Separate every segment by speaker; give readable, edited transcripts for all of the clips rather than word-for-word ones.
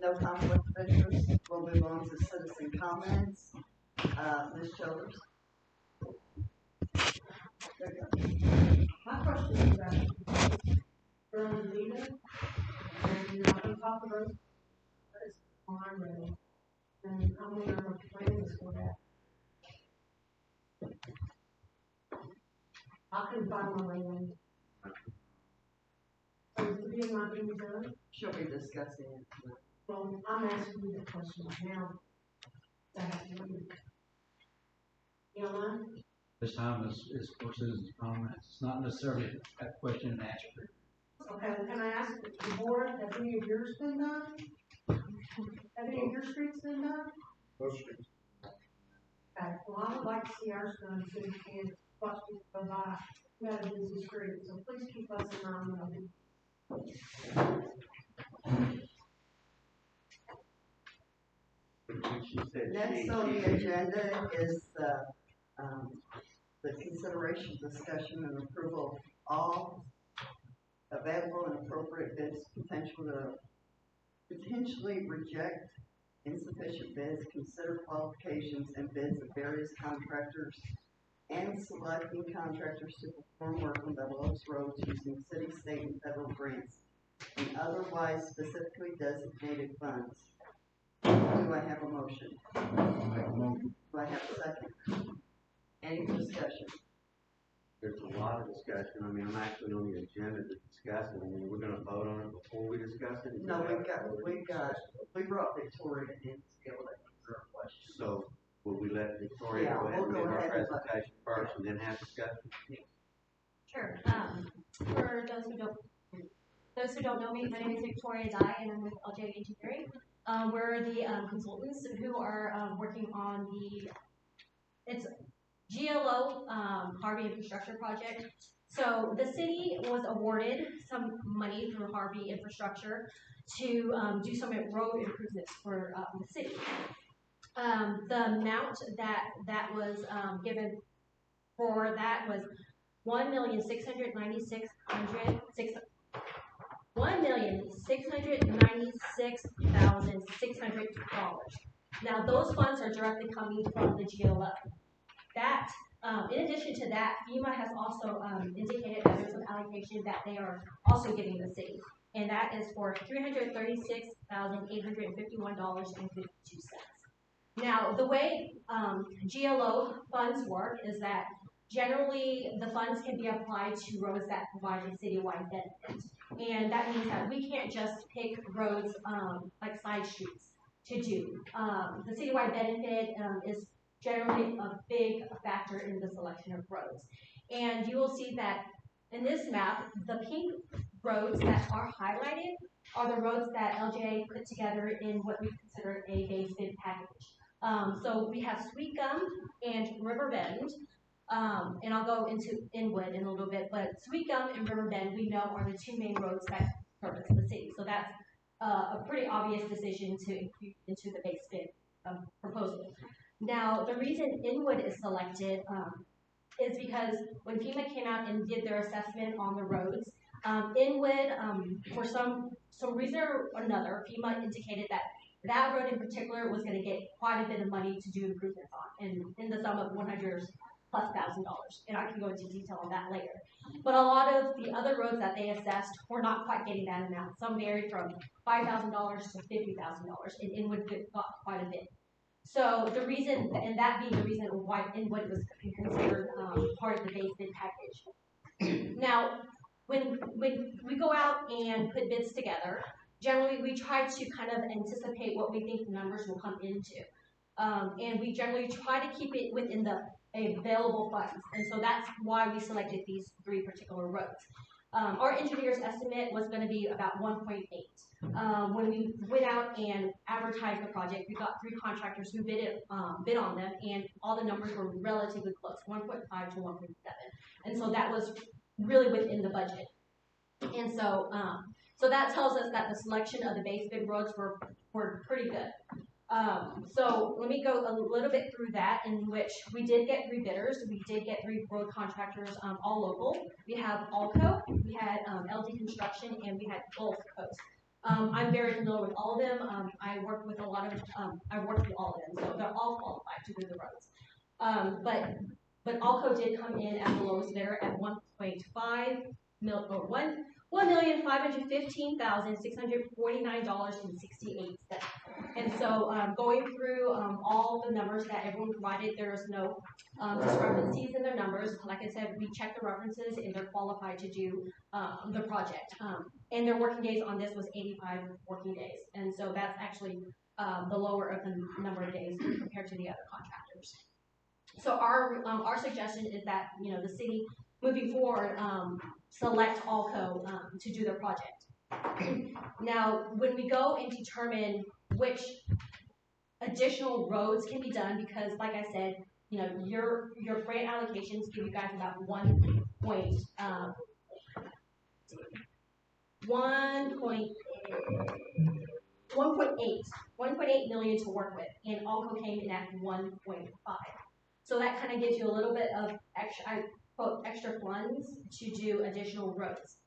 Speaker 1: No conflict of interest. We'll move on to citizen comments. Ms. Childers.
Speaker 2: My question is about early leaving, and you're not on top of those, but it's on our road, and I want to know what the plan is for that. I couldn't find my way in. So is the being not being done?
Speaker 1: She'll be discussing it tonight.
Speaker 2: Well, I'm asking you the question now. That has to be. You don't mind?
Speaker 3: This time is for citizens' comments. It's not necessarily a question and answer.
Speaker 2: Okay, can I ask the board, have any of yours been done? Have any of your streets been done?
Speaker 4: Most streets.
Speaker 2: Okay, well, I would like to see ours done so we can watch people go by. We have a busy street, so please keep us in mind of it.
Speaker 1: Next on the agenda is the consideration, discussion, and approval of all available and appropriate bids, potentially reject insufficient bids, consider qualifications and bids of various contractors, and selecting contractors to perform work on Bevil roads using city, state, and federal grants and otherwise specifically designated funds. Do I have a motion? Do I have a second? Any discussion?
Speaker 4: There's a lot of discussion. I mean, I'm actually on the agenda to discuss it. I mean, we're gonna vote on it before we discuss it.
Speaker 1: No, we brought Victoria in to be able to answer our question.
Speaker 4: So, will we let Victoria
Speaker 1: Yeah,
Speaker 4: go ahead and
Speaker 1: we'll
Speaker 4: give
Speaker 1: go
Speaker 4: our
Speaker 1: ahead and
Speaker 4: presentation first and then have discussion?
Speaker 5: Sure. For those who don't know me, my name is Victoria Dye, and I'm with LJ Engineering. We're the consultants who are working on it's GLO Harvey Infrastructure Project. So the city was awarded some money through Harvey Infrastructure to do some road improvements for the city. The amount that was given for that was $1,696,600. Now those funds are directly coming from the GLO. That, in addition to that, FEMA has also indicated that there's some allocation that they are also giving the city, and that is for $336,851.52. Now, the way GLO funds work is that generally the funds can be applied to roads that provide a citywide benefit, and that means that we can't just pick roads like side streets to do. The citywide benefit is generally a big factor in the selection of roads. And you will see that in this map, the pink roads that are highlighted are the roads that LJ put together in what we consider a base bid package. So we have Sweet Gum and River Bend, and I'll go into Inwood in a little bit, but Sweet Gum and River Bend we know are the two main roads that service the city. So that's a pretty obvious decision to include into the base bid proposal. Now, the reason Inwood is selected is because when FEMA came out and did their assessment on the roads, Inwood, for some reason or another, FEMA indicated that that road in particular was going to get quite a bit of money to do improvements on, and in the sum of $100,000+, and I can go into detail on that later. But a lot of the other roads that they assessed were not quite getting that amount. Some varied from $5,000 to $50,000, and Inwood got quite a bit. So the reason, and that being the reason why Inwood was considered part of the base bid package. Now, when we go out and put bids together, generally we try to kind of anticipate what we think the numbers will come into. And we generally try to keep it within the available funds. And so that's why we selected these three particular roads. Our engineer's estimate was going to be about 1.8. When we went out and advertised the project, we got 3 contractors who bid on them, and all the numbers were relatively close, 1.5 to 1.7. And so that was really within the budget. And so, so that tells us that the selection of the base bid roads were pretty good. So let me go a little bit through that, in which we did get 3 bidders. We did get 3 road contractors, all local. We have Alco, we had LD Construction, and we had Gulf Coast. I'm very familiar with all of them. I work with a lot of, I've worked with all of them, so they're all qualified to do the roads. But Alco did come in at the lowest bidder at 1,515,649.68. And so, going through all the numbers that everyone provided, there's no discrepancies in their numbers. Like I said, we checked the references and they're qualified to do the project. And their working days on this was 85 working days. And so that's actually the lower of the number of days compared to the other contractors. So our suggestion is that, you know, the city moving forward select Alco to do the project. Now, when we go and determine which additional roads can be done, because like I said, you know, your grant allocations give you guys about 1.8 million to work with, and Alco came in at 1.5. So that kind of gives you a little bit of extra, I quote, extra funds to do additional roads.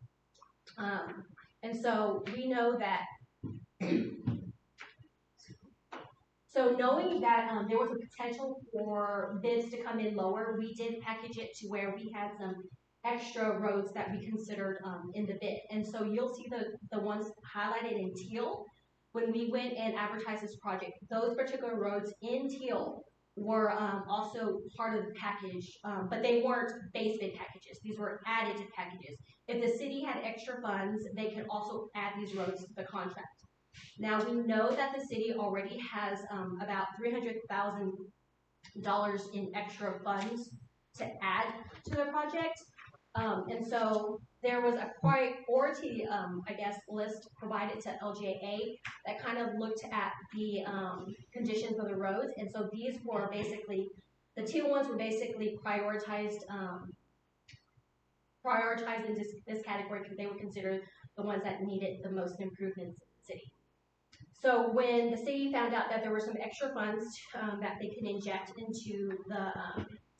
Speaker 5: And so we know that, so knowing that there was a potential for bids to come in lower, we did package it to where we had some extra roads that we considered in the bid. And so you'll see the ones highlighted in teal. When we went and advertised this project, those particular roads in teal were also part of the package, but they weren't base bid packages. These were added to packages. If the city had extra funds, they could also add these roads to the contract. Now, we know that the city already has about $300,000 in extra funds to add to the project. And so there was a priority, I guess, list provided to LJA that kind of looked at the conditions of the roads. And so these were basically, the teal ones were basically prioritized in this category because they were considered the ones that needed the most improvements in the city. So when the city found out that there were some extra funds that they could inject into the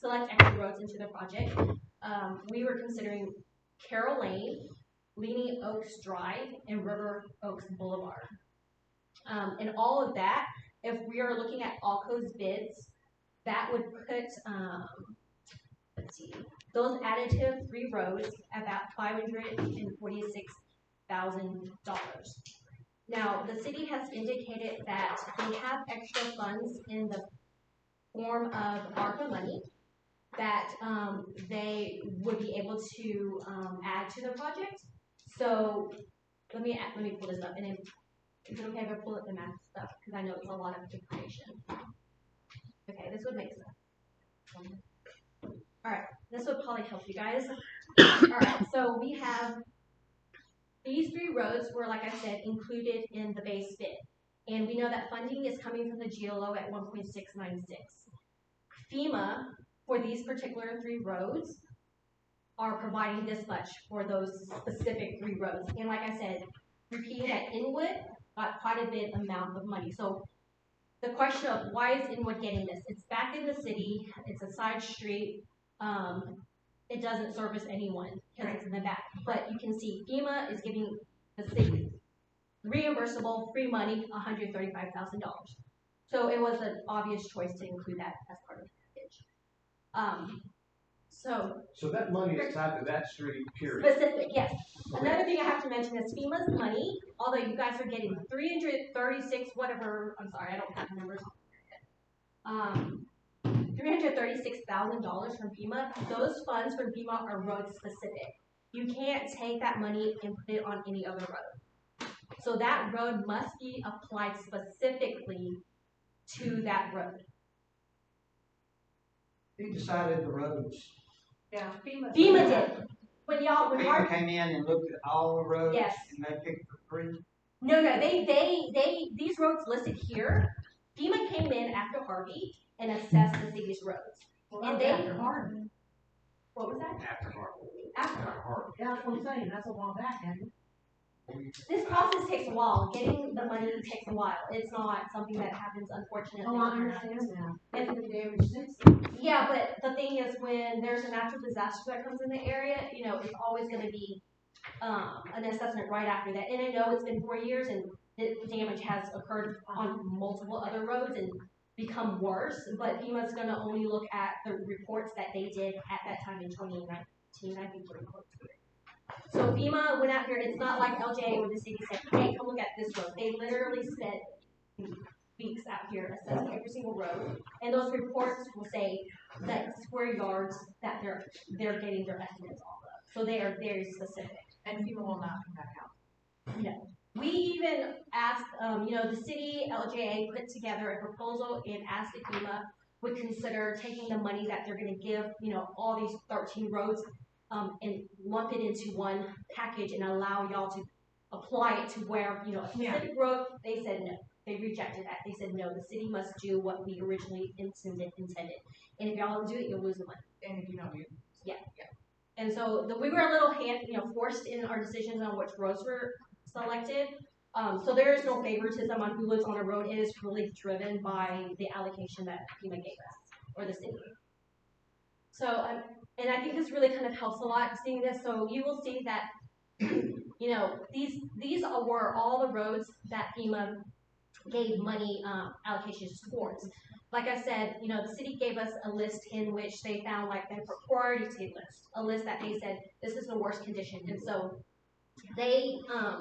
Speaker 5: select extra roads into the project, we were considering Carroll Lane, Leaning Oaks Drive, and River Oaks Boulevard. And all of that, if we are looking at Alco's bids, that would put, let's see, those additive 3 roads about $546,000. Now, the city has indicated that they have extra funds in the form of ARPA money that they would be able to add to the project. So let me pull this up, and then is it okay if I pull up the math stuff, because I know it's a lot of information. Okay, this would make sense. All right, this would probably help you guys. All right, so we have these 3 roads were, like I said, included in the base bid, and we know that funding is coming from the GLO at 1.696. FEMA, for these particular 3 roads, are providing this much for those specific 3 roads. And like I said, repeating that Inwood got quite a bit amount of money. So the question of why is Inwood getting this? It's back in the city, it's a side street, it doesn't service anyone because it's in the back. But you can see FEMA is giving the city reimbursable free money, $135,000. So it was an obvious choice to include that as part of the package.
Speaker 6: So that money is tied to that street, period.
Speaker 5: Specific, yes. Another thing I have to mention is FEMA's money, although you guys are getting 336, whatever, I'm sorry, I don't have the numbers on $336,000 from FEMA. Those funds from FEMA are road specific. You can't take that money and put it on any other road. So that road must be applied specifically to that road.
Speaker 7: Who decided the roads?
Speaker 2: Yeah, FEMA.
Speaker 5: FEMA did. When
Speaker 7: FEMA came in and looked at all the roads?
Speaker 5: Yes.
Speaker 7: And they picked the 3?
Speaker 5: No, these roads listed here, FEMA came in after Harvey and assessed the city's roads.
Speaker 2: Well,
Speaker 5: And
Speaker 2: after Harvey.
Speaker 5: What was that?
Speaker 6: After Harvey.
Speaker 5: After.
Speaker 2: Yeah, that's what I'm saying, that's a while back, ain't it?
Speaker 5: This process takes a while. Getting the money takes a while. It's not something that happens, unfortunately.
Speaker 2: Oh, I understand that.
Speaker 5: And
Speaker 2: the damage since.
Speaker 5: yeah, but the thing is, when there's a natural disaster that comes in the area, you know, it's always going to be an assessment right after that. And I know it's been 4 years and the damage has occurred on multiple other roads and become worse, but FEMA's gonna only look at the reports that they did at that time in 2019, I think we're close to it. So FEMA went out here, it's not like LJA where the city said, hey, come look at this road. They literally spent weeks out here assessing every single road, and those reports will say that square yards that they're getting their estimates off of. So they are very specific.
Speaker 2: And FEMA will not come back out.
Speaker 5: No. We even asked, the city LJA put together a proposal and asked if FEMA would consider taking the money that they're gonna give, all these 13 roads, and lump it into one package and allow y'all to apply it to where, a specific road, they said no. They rejected that. They said, no, the city must do what we originally intended. And if y'all don't do it, you'll lose the money.
Speaker 2: And if you don't,
Speaker 5: Yeah. And so we were a little forced in our decisions on which roads were selected. So there is no favoritism on who lives on a road. It is really driven by the allocation that FEMA gave us, or the city. So, and I think this really kind of helps a lot seeing this. So you will see that, these were all the roads that FEMA gave money allocations towards. Like I said, the city gave us a list in which they found like their priority list, a list that they said this is the worst condition. And so they,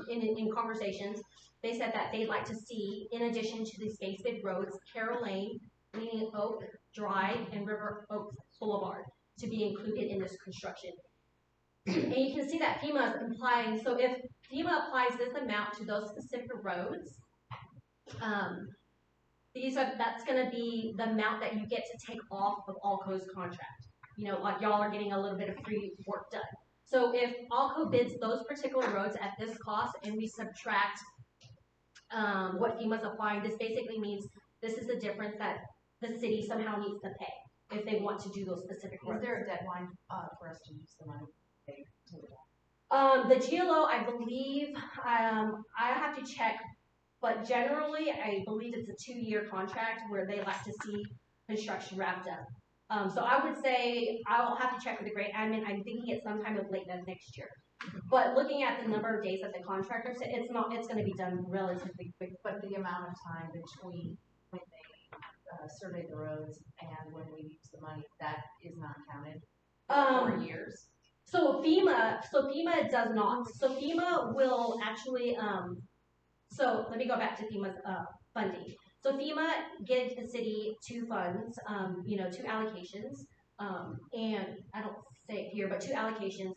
Speaker 5: in conversations, they said that they'd like to see, in addition to these base bid roads, Carroll Lane, Leaning Oak Drive, and River Oak Boulevard to be included in this construction. And you can see that FEMA is implying, so if FEMA applies this amount to those specific roads, that's going to be the amount that you get to take off of Allco's contract. Like y'all are getting a little bit of free work done. So if Allco bids those particular roads at this cost and we subtract what FEMA's applying, this basically means this is the difference that the city somehow needs to pay if they want to do those specific roads.
Speaker 2: is there a deadline for us to use the money?
Speaker 5: The GLO, I believe, I have to check, but generally, I believe it's a 2-year contract where they like to see construction wrapped up. So I would say I'll have to check with the great admin. I'm thinking it's sometime of late next year. But looking at the number of days that the contractor said, it's going to be done relatively quick.
Speaker 2: But the amount of time between when they survey the roads and when we use the money, that is not counted. 4 years.
Speaker 5: So FEMA does not. So FEMA will actually, so let me go back to FEMA's funding. So FEMA gives the city 2 funds, 2 allocations, and I don't say it here, but 2 allocations.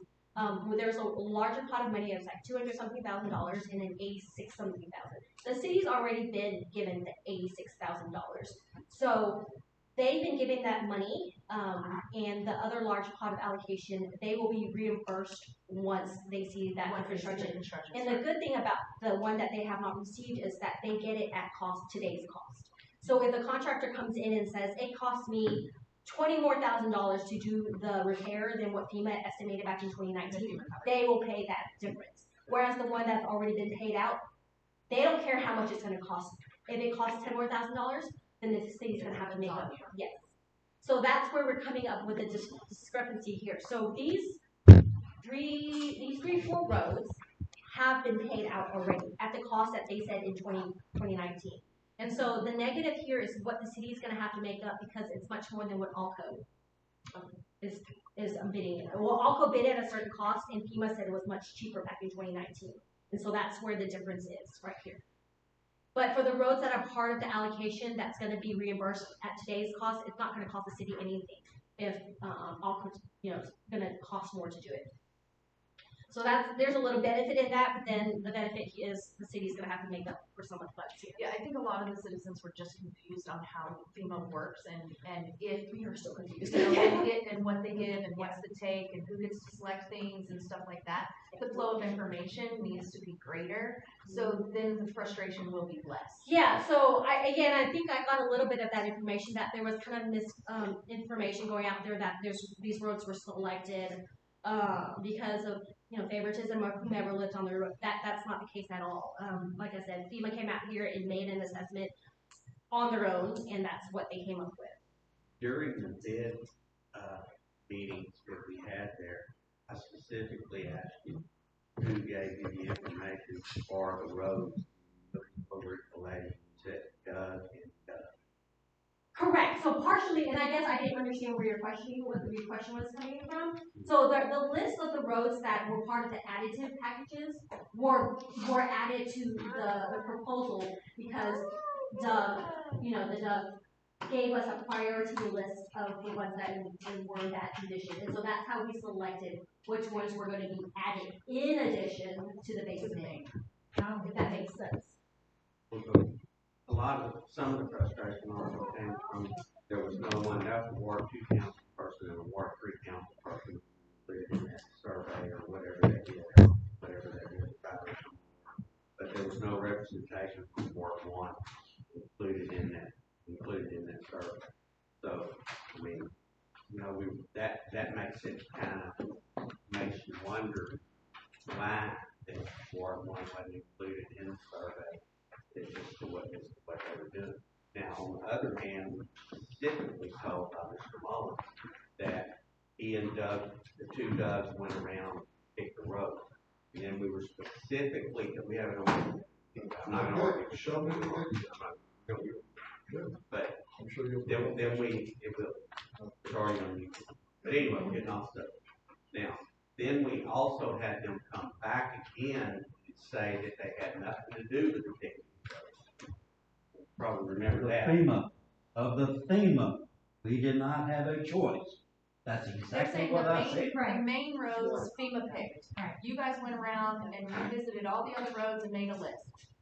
Speaker 5: There's a larger pot of money. It's like $200-something thousand and then $86-something thousand. The city's already been given the $86,000. So they've been giving that money, and the other large pot of allocation, they will be reimbursed once they see that construction. And the good thing about the one that they have not received is that they get it at today's cost. So if the contractor comes in and says, it cost me $20,000 more to do the repair than what FEMA estimated back in 2019, they will pay that difference. Whereas the one that's already been paid out, they don't care how much it's going to cost. If it costs $10,000 more, then the city's going to have to make up. Yes. So that's where we're coming up with a discrepancy here. So these 4 roads have been paid out already at the cost that they said in 2019. And so the negative here is what the city is going to have to make up because it's much more than what Allco is bidding at. Well, Allco bid at a certain cost, and FEMA said it was much cheaper back in 2019. And so that's where the difference is right here. But for the roads that are part of the allocation, that's going to be reimbursed at today's cost. It's not going to cost the city anything if Allco, is going to cost more to do it. So there's a little benefit in that, but then the benefit is the city's going to have to make up for some of the funds here.
Speaker 2: Yeah, I think a lot of the citizens were just confused on how FEMA works and if
Speaker 5: We are still confused.
Speaker 2: and what they give and what's the take and who gets to select things and stuff like that. The flow of information needs to be greater, so then the frustration will be less.
Speaker 5: Yeah, so I think I got a little bit of that information that there was kind of information going out there that these roads were selected because of favoritism or whomever lived on the road. That's not the case at all. Like I said, FEMA came out here and made an assessment on their own, and that's what they came up with.
Speaker 4: During the bid meetings that we had there, I specifically asked you, gave you the information for the roads over at the lady said, and,
Speaker 5: Correct, so partially, and I guess I didn't understand where your question was coming from. So the list of the roads that were part of the additive packages were added to the proposal because Doug, the Doug gave us a priority list of the ones that were in that condition. And so that's how we selected which ones were gonna be added in addition to the base main, if that makes sense.
Speaker 4: Some of the frustration also came from, there was no one else, a Ward 2 council person and a Ward 3 council person included in that survey or whatever that is, but there was no representation from Ward 1 included in that survey. So, I mean, that makes it makes you wonder why that Ward 1 wasn't included in the survey. It's just what they were doing. Now, on the other hand, we specifically told by Mr. Mullins that he and Doug, the two Dougs, went around and picked the road. And then we were specifically, we have it on, I'm not going to argue.
Speaker 6: Show me
Speaker 4: But
Speaker 6: I'm sure you'll.
Speaker 4: it will, sorry on you. But anyway, we're getting off stuff. Now, then we also had them come back again and say that they had nothing to do with the picking. Probably remember that.
Speaker 3: Of the FEMA, we did not have a choice. That's exactly what I said.
Speaker 8: The main roads FEMA picked. Right. You guys went around and revisited all the other roads and made a list.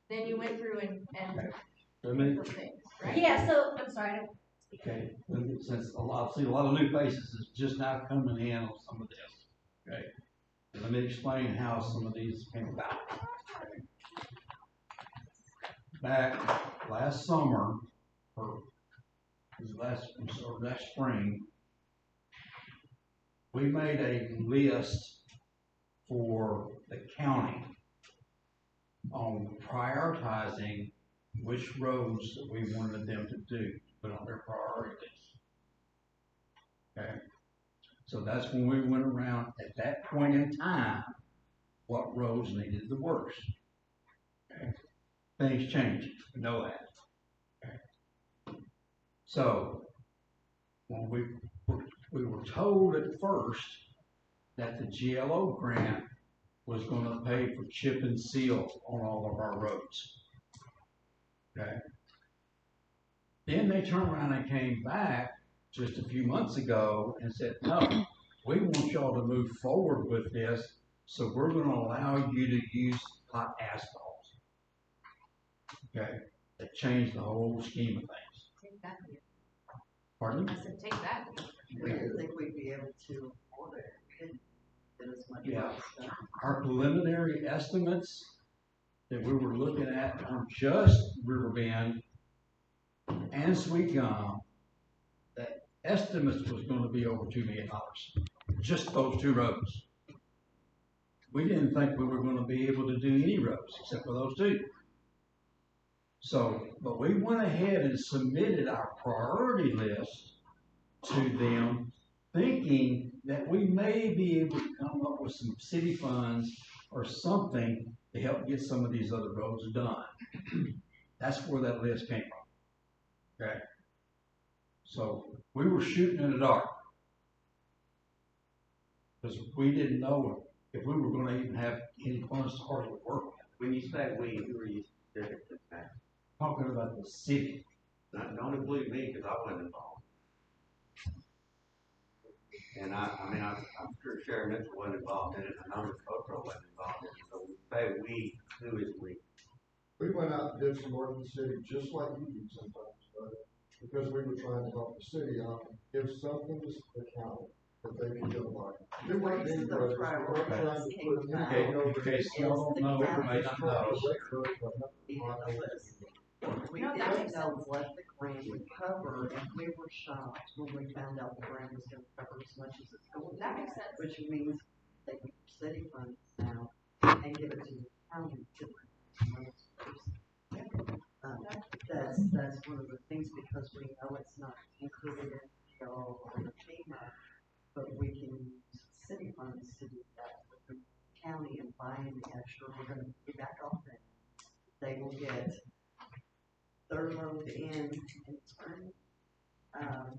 Speaker 8: Then you went through and picked those things, right?
Speaker 5: Yeah, so, I'm sorry.
Speaker 3: Okay, since a lot of new faces is just now coming in on some of this. Okay, and let me explain how some of these came about. Okay. Back last summer, or last spring, we made a list for the county on prioritizing which roads that we wanted them to do, put on their priority list. Okay, so that's when we went around at that point in time, what roads needed the worst. Okay, things changed, we know that. Okay, so when we were told at first that the GLO grant was going to pay for chip and seal on all of our roads. Okay. Then they turned around and came back just a few months ago and said, no, we want y'all to move forward with this, so we're going to allow you to use hot asphalt. Okay. That changed the whole scheme of things.
Speaker 8: Take that.
Speaker 3: Pardon?
Speaker 8: I said, take that.
Speaker 1: We didn't think we'd be able to afford it. We didn't get as much.
Speaker 3: Yeah.
Speaker 1: stuff.
Speaker 3: Our preliminary estimates that we were looking at on just Riverbend and Sweet Gum, that estimates was going to be over $2 million. Just those two roads. We didn't think we were going to be able to do any roads except for those two. So, but we went ahead and submitted our priority list to them, thinking that we may be able to come up with some city funds or something to help get some of these other roads done. That's where that list came from. Okay. So we were shooting in the dark because we didn't know if we were going to even have any funds to hardly work with.
Speaker 4: When you say we, who are you specifically saying?
Speaker 3: Talking about the city.
Speaker 4: Don't include me because I wasn't involved. And I'm sure Sharon Mitchell wasn't involved in it. I know Ms. Potro wasn't involved in it. So when you say we, who is we?
Speaker 6: We went out and did some work in the city, just like you do sometimes, but because we were trying to help the city out, give something to the county that they can go by. They weren't being brothers, we weren't trying to put them
Speaker 3: Okay,
Speaker 6: over.
Speaker 3: in case y'all don't know, or may not know.
Speaker 1: We
Speaker 8: No, that
Speaker 1: didn't
Speaker 8: makes
Speaker 1: know what the grant would cover, and we were shocked when we found out the grant was gonna cover as much as it's going to.
Speaker 8: That makes sense.
Speaker 1: Which means they can city funds now and give it to the county to. That's one of the things, because we know it's not included in the or the FEMA, but we can use city funds to do that with the county and buy buying the extra, we're gonna be back off them. They will get third load in spring,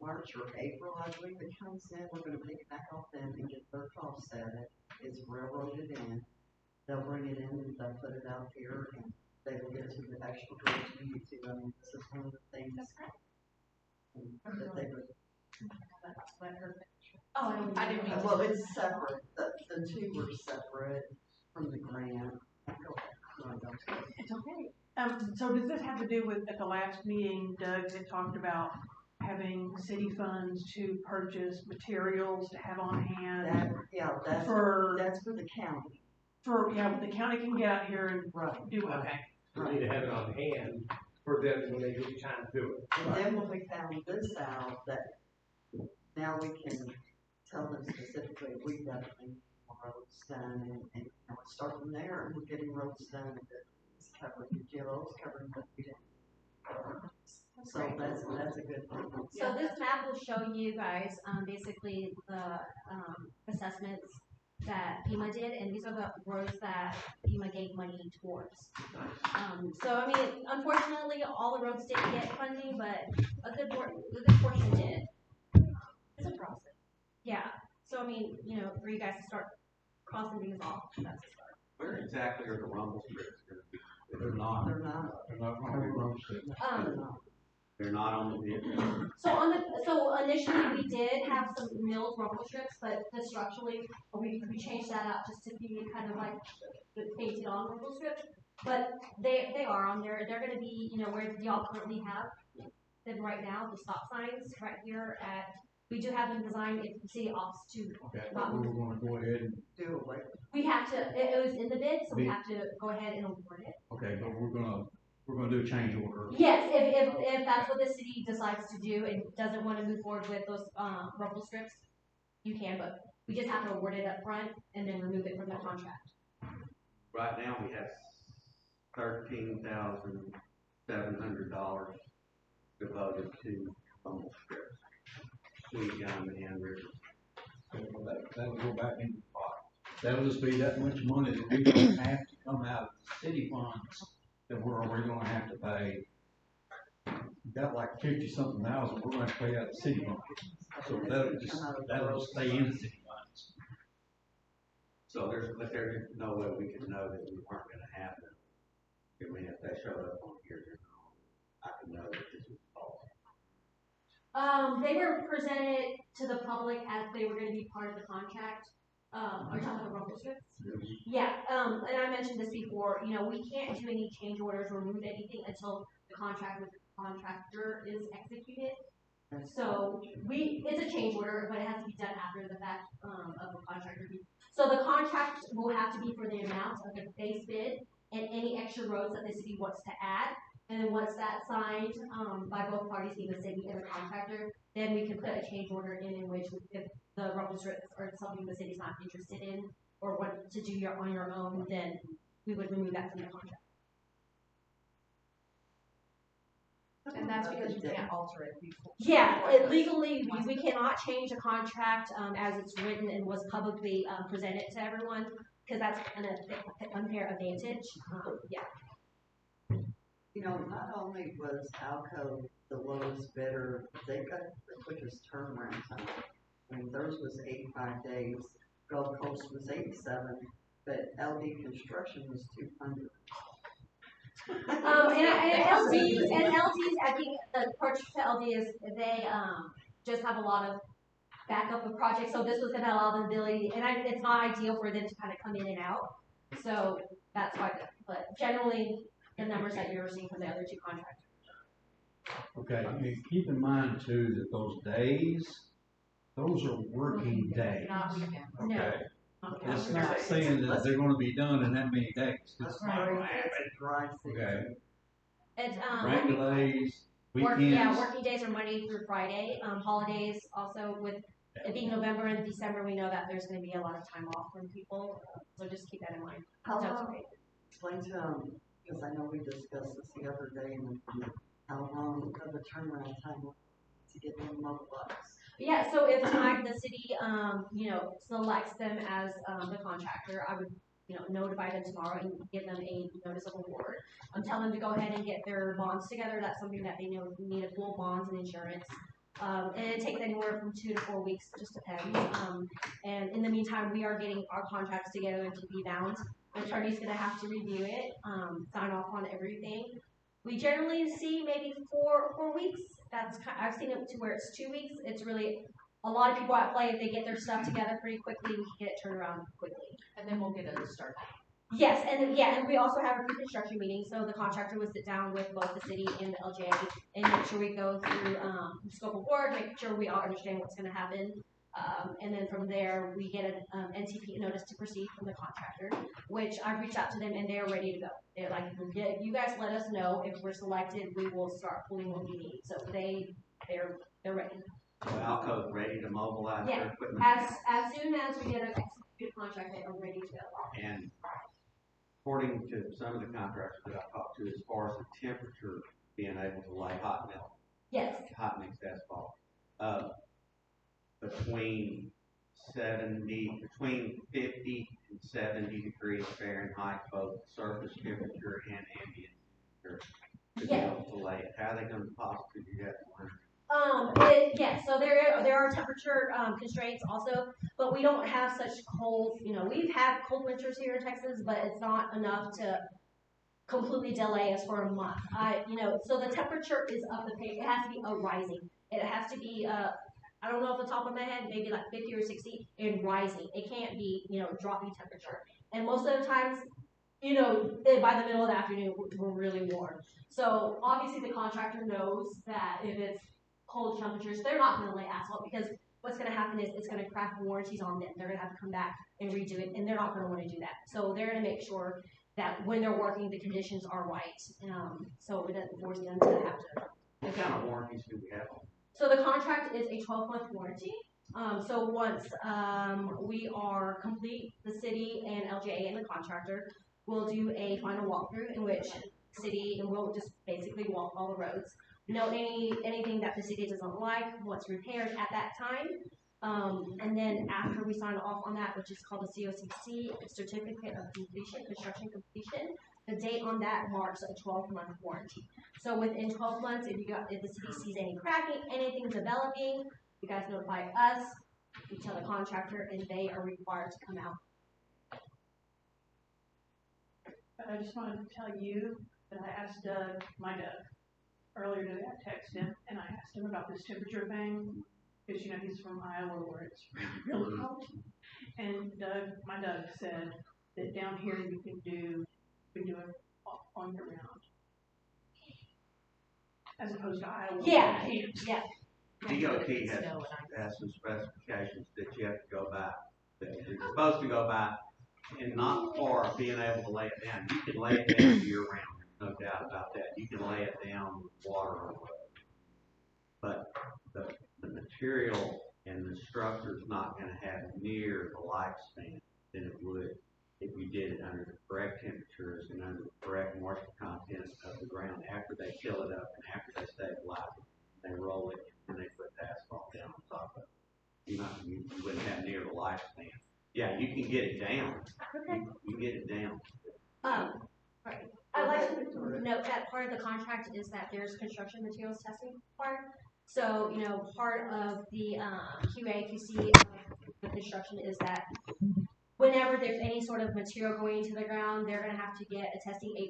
Speaker 1: March or April, I believe it comes in, we're gonna pick it back off them and get their cost at it. It's railroaded in, they'll bring it in, and they'll put it out here, and they will get to the extra roads we need to. I mean, this is one of the things that they would.
Speaker 8: Oh, I didn't mean to.
Speaker 1: Well, it's separate, the two were separate from the grant.
Speaker 2: It's okay. So does this have to do with, at the last meeting, Doug had talked about having city funds to purchase materials to have on hand?
Speaker 1: That's for the county.
Speaker 2: The county can get out here and do, okay.
Speaker 9: We need to have it on hand for them when they get time to do it.
Speaker 1: And then when we found this out, that now we can tell them specifically, we definitely need roads done, and start from there, and we're getting roads done, it's covered, the GLO's covered, but we didn't. So that's a good thing.
Speaker 5: So this map will show you guys, basically the, assessments that FEMA did, and these are the roads that FEMA gave money towards. So I mean, unfortunately, all the roads didn't get funding, but a good portion did. It's a process. Yeah, so I mean, for you guys to start crossing things off, that's a start.
Speaker 4: Where exactly are the rumble strips gonna be?
Speaker 3: They're not.
Speaker 1: They're not.
Speaker 3: They're not gonna be road strips.
Speaker 4: They're not on the vehicle.
Speaker 5: So initially we did have some milled rumble strips, but structurally we changed that out just to be kind of like the painted on rumble strips. But they are on there. They're going to be where y'all currently have them right now. The stop signs right here at. We do have them designed if the city opts to.
Speaker 3: Okay, but we're gonna go ahead and.
Speaker 1: Do it like.
Speaker 5: We have to. It was in the bid, so we have to go ahead and award it.
Speaker 3: Okay, but we're gonna do a change order.
Speaker 5: Yes, if that's what the city decides to do and doesn't want to move forward with those rumble strips, you can, but we just have to award it up front and then remove it from the contract.
Speaker 4: Right now, we have $13,700 devoted to rumble strips. Sweet Gum and River.
Speaker 3: That'll go back in the pot. That'll just be that much money that we're gonna have to come out of the city funds that we're gonna have to pay. We got like 50-something thousand, we're gonna have to pay out of the city funds. So that'll just stay in the city funds.
Speaker 4: So there's no way we could know that we weren't gonna have them. I mean, if they showed up on here, I can know that this was false.
Speaker 5: They were presented to the public as they were going to be part of the contract. Are you talking about the rumble strips? Yeah, and I mentioned this before, we can't do any change orders or remove anything until the contract with the contractor is executed. So it's a change order, but it has to be done after the fact of the contract review. So the contract will have to be for the amount of the base bid and any extra roads that the city wants to add. And then once that's signed by both parties, being the city and the contractor, then we can put a change order in which if the rumble strips are something the city's not interested in or want to do on your own, then we would remove that from the contract.
Speaker 8: And that's because you can't alter it before.
Speaker 5: Yeah, legally, we cannot change a contract as it's written and was publicly presented to everyone, because that's an unfair advantage. Yeah.
Speaker 1: Not only was Alco the lowest bidder, they got the quickest turnaround time. I mean, theirs was 85 days, Gulf Coast was 87, but LD Construction was 200.
Speaker 5: And LD's, I think the approach to LD is they just have a lot of backup of projects, so this was going to allow them the ability, and it's not ideal for them to kind of come in and out, so that's why, but generally, the numbers that you're seeing from the other two contractors.
Speaker 3: Okay, and keep in mind too that those days, those are working days.
Speaker 8: Not weekend.
Speaker 3: Okay.
Speaker 5: No.
Speaker 3: It's not saying that they're gonna be done in that many days. It's not gonna happen.
Speaker 1: Dry season.
Speaker 3: Okay.
Speaker 5: It's
Speaker 3: Rain delays, weekends.
Speaker 5: working days are Monday through Friday. Holidays also, with it being November and December, we know that there's going to be a lot of time off from people, so just keep that in mind.
Speaker 1: How long? Explain to them, because I know we discussed this the other day, and how long of a turnaround time to get them mobilized.
Speaker 5: Yeah, so if the city, selects them as the contractor, I would notify them tomorrow and give them a notice of award. Tell them to go ahead and get their bonds together. That's something that they need to pull bonds and insurance. And it takes anywhere from 2 to 4 weeks, just depends. And in the meantime, we are getting our contracts together to be bound. The attorney's gonna have to review it, sign off on everything. We generally see maybe 4 weeks. I've seen it to where it's 2 weeks. It's really a lot of people at play. If they get their stuff together pretty quickly, we can get it turned around quickly.
Speaker 8: And then we'll get a start date.
Speaker 5: Yes, and we also have a pre-construction meeting, so the contractor would sit down with both the city and the LGA and make sure we go through the scope of work, make sure we all understand what's going to happen, and then from there we get an NTP notice to proceed from the contractor, which I've reached out to them and they're ready to go. They're like, you guys let us know if we're selected, we will start pulling what we need. So they're ready.
Speaker 4: So Alco's ready to mobilize
Speaker 5: Yeah,
Speaker 4: their equipment?
Speaker 5: as soon as we get an executed contract, they are ready to go.
Speaker 4: And according to some of the contractors that I've talked to, as far as the temperature being able to lay hot mixed asphalt, between 50 and 70 degrees Fahrenheit, both surface temperature and ambient temperature, to be able to lay it. How are they going to possibly do that in winter?
Speaker 5: So there are temperature constraints also, but we don't have such cold. We've had cold winters here in Texas, but it's not enough to completely delay us for a month. So the temperature is up the pace. It has to be a rising. It has to be I don't know off the top of my head, maybe like 50 or 60 and rising. It can't be dropping temperature. And most of the times, by the middle of the afternoon, we're really warm. So obviously the contractor knows that if it's cold temperatures, they're not going to lay asphalt because what's going to happen is it's going to crack warranties on them. They're going to have to come back and redo it, and they're not going to want to do that. So they're going to make sure that when they're working, the conditions are right. So it doesn't force them to have to.
Speaker 4: What kind of warranties do we have?
Speaker 5: So the contract is a 12-month warranty. So once we are complete, the city and LGA and the contractor will do a final walkthrough in which city and we'll just basically walk all the roads. Anything that the city doesn't like, what's repaired at that time. And then after we sign off on that, which is called the COCC, Certificate of Completion, Construction Completion, the date on that marks a 12-month warranty. So within 12 months, if the city sees any cracking, anything developing, you guys notify us, we tell the contractor, and they are required to come out.
Speaker 2: I just wanted to tell you that I asked my Doug, earlier today. I texted him and I asked him about this temperature thing because he's from Iowa where it's really cold. And my Doug said that down here you can do it on your round, as opposed to Iowa.
Speaker 5: Yeah.
Speaker 4: DOT has some specifications that you have to go by, that you're supposed to go by, and not for being able to lay it down. You can lay it down year round, no doubt about that. You can lay it down with water or whatever. But the material and the structure is not going to have near the lifespan than it would if you did it under the correct temperatures and under the correct moisture content of the ground after they fill it up and after they stabilize it. They roll it and they put the asphalt down on top of it. You wouldn't have near the lifespan. Yeah, you can get it down.
Speaker 5: Okay.
Speaker 4: You can get it down.
Speaker 5: Right. I'd like to note that part of the contract is that there's construction materials testing part. So, part of the QA/QC of the construction is that whenever there's any sort of material going into the ground, they're going to have to get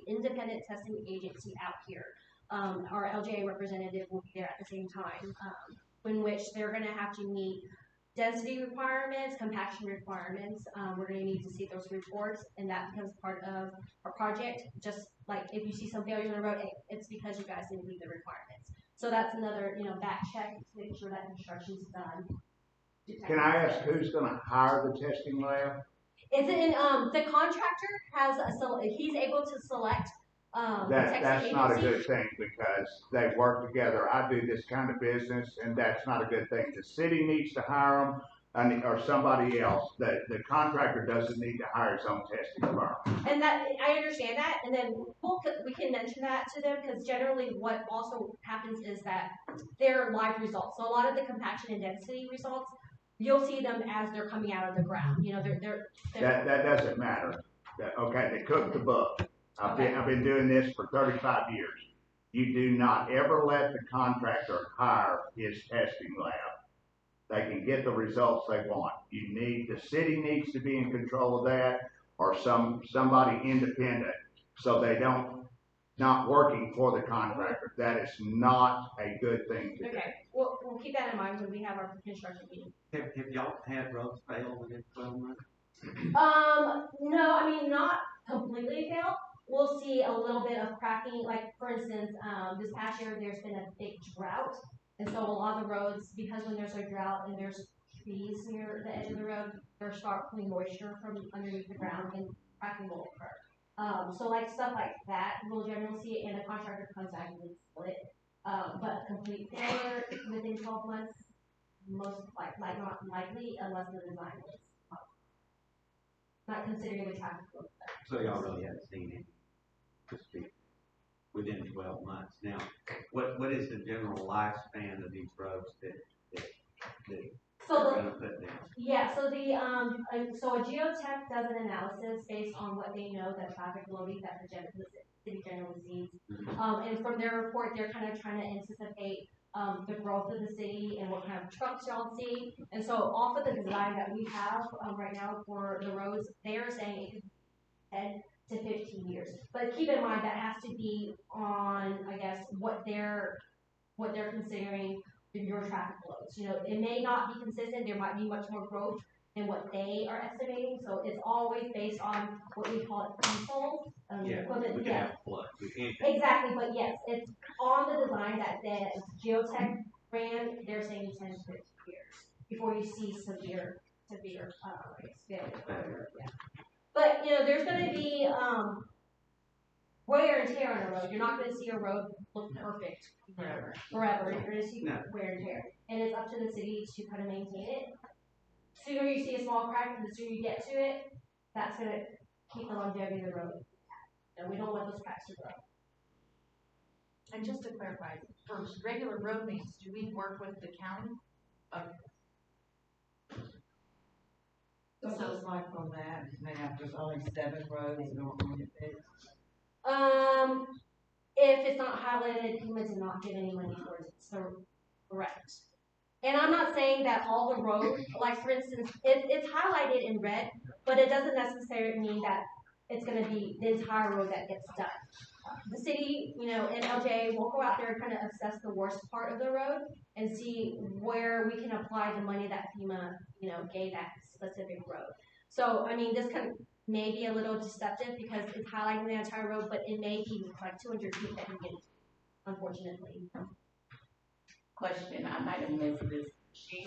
Speaker 5: independent testing agency out here. Our LGA representative will be there at the same time, in which they're going to have to meet density requirements, compaction requirements. We're going to need to see those reports, and that becomes part of our project. Just like if you see some failures on the road, it's because you guys didn't meet the requirements. So that's another, back check to make sure that construction's done.
Speaker 10: Can I ask who's going to hire the testing lab?
Speaker 5: The contractor has he's able to select.
Speaker 10: That's not a good thing because they work together. I do this kind of business, and that's not a good thing. The city needs to hire them, or somebody else. The contractor doesn't need to hire his own testing firm.
Speaker 5: And that I understand that, and then we can mention that to them because generally what also happens is that they're live results. So a lot of the compaction and density results, you'll see them as they're coming out of the ground. They're
Speaker 10: that doesn't matter. okay, they cook the book. I've been doing this for 35 years. You do not ever let the contractor hire his testing lab. They can get the results they want. The city needs to be in control of that, or somebody independent, so they not working for the contractor. That is not a good thing to do.
Speaker 5: Okay, we'll keep that in mind when we have our construction meeting.
Speaker 4: Have y'all had roads fail within 12 months?
Speaker 5: No, I mean, not completely fail. We'll see a little bit of cracking, like, for instance, this past year, there's been a big drought. And so a lot of the roads, because when there's a drought and there's trees near the edge of the road, they'll start pulling moisture from underneath the ground and cracking will occur. So like stuff like that, we'll generally see it, and the contractor comes back and split. But complete failure within 12 months, most like not likely unless the design is not considering the traffic flow.
Speaker 4: So y'all really haven't seen it to speak within 12 months. Now, what is the general lifespan of these roads that
Speaker 5: So
Speaker 4: we're gonna put down?
Speaker 5: yeah, so so a geotech does an analysis based on what they know the traffic loading that the city generally sees. And from their report, they're kind of trying to anticipate the growth of the city and what kind of trucks y'all see. And so off of the design that we have right now for the roads, they are saying it could be 10 to 15 years. But keep in mind that has to be on, I guess, what they're considering your traffic flows. You know, it may not be consistent. There might be much more growth than what they are estimating. So it's always based on what we call diesel equipment.
Speaker 4: We can have flood. We can't.
Speaker 5: Exactly, but yes, it's on the design that the geotech ran. They're saying 10 to 15 years before you see severe failure. Yeah. But you know, there's going to be wear and tear on a road. You're not going to see a road look perfect forever. You're going to see wear and tear, and it's up to the city to kind of maintain it. Sooner you see a small crack, and the sooner you get to it, that's going to keep the longevity of the road. And we don't want those cracks to grow.
Speaker 8: And just to clarify, for regular road maintenance, do we work with the county?
Speaker 7: So it's like on that, now there's only 7 roads that don't want it fixed.
Speaker 5: If it's not highlighted, FEMA did not get any money towards it, so correct. And I'm not saying that all the roads, like for instance, it's highlighted in red, but it doesn't necessarily mean that it's going to be the entire road that gets done. The city, you know, and LJ will go out there and kind of assess the worst part of the road and see where we can apply the money that FEMA, you know, gave that specific road. So, I mean, this may be a little deceptive because it's highlighting the entire road, but it may be like 200 feet that you get, unfortunately.
Speaker 11: Question, I might have missed this. She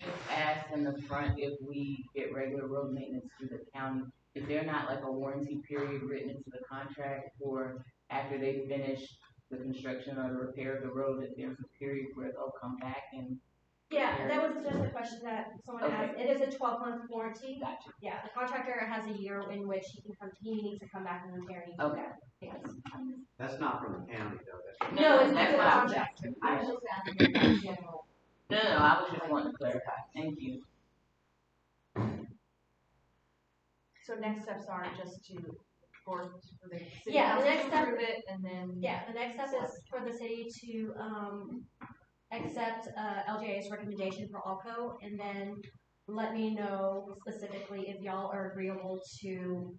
Speaker 11: just asked in the front if we get regular road maintenance through the county. Is there not like a warranty period written into the contract for after they finish the construction or the repair of the road, that there's a period where they'll come back and?
Speaker 5: Yeah, that was just a question that someone asked. It is a 12-month warranty. Gotcha. Yeah, the contractor has a year in which he needs to come back and repair anything.
Speaker 11: Okay.
Speaker 5: Yes.
Speaker 4: That's not from the county though.
Speaker 5: No, it's
Speaker 11: that's
Speaker 5: the
Speaker 11: what I was
Speaker 5: contractor.
Speaker 11: asking. I was just asking in general. No, I was just wanting to clarify. Thank you.
Speaker 8: So next steps are just for the city
Speaker 5: Yeah, the
Speaker 8: council
Speaker 5: next
Speaker 8: to
Speaker 5: step,
Speaker 8: approve it, and then
Speaker 5: the next step is for the city to accept LJA's recommendation for ALCO, and then let me know specifically if y'all are agreeable to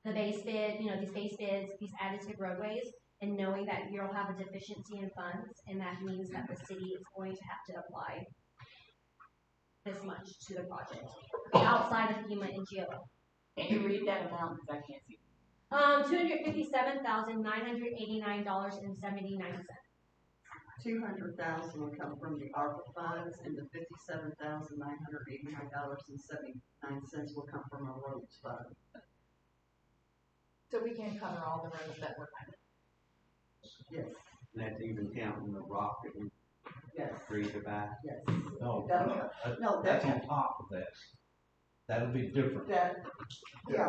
Speaker 5: the base bid, you know, these base bids, these additive roadways, and knowing that you'll have a deficiency in funds, and that means that the city is going to have to apply this much to the project outside of FEMA and GLO.
Speaker 11: Can you read that amount because I can't see?
Speaker 5: $257,989.79.
Speaker 1: 200,000 will come from the ARPA funds, and the $57,989.79 will come from our roads fund.
Speaker 8: so we can cover all the roads that we're kind of.
Speaker 1: Yes.
Speaker 4: And that's even counting the rock that we agreed to buy.
Speaker 1: Yes.
Speaker 3: No,
Speaker 1: No,
Speaker 3: that's on top of that. That'll be different.
Speaker 6: Yeah,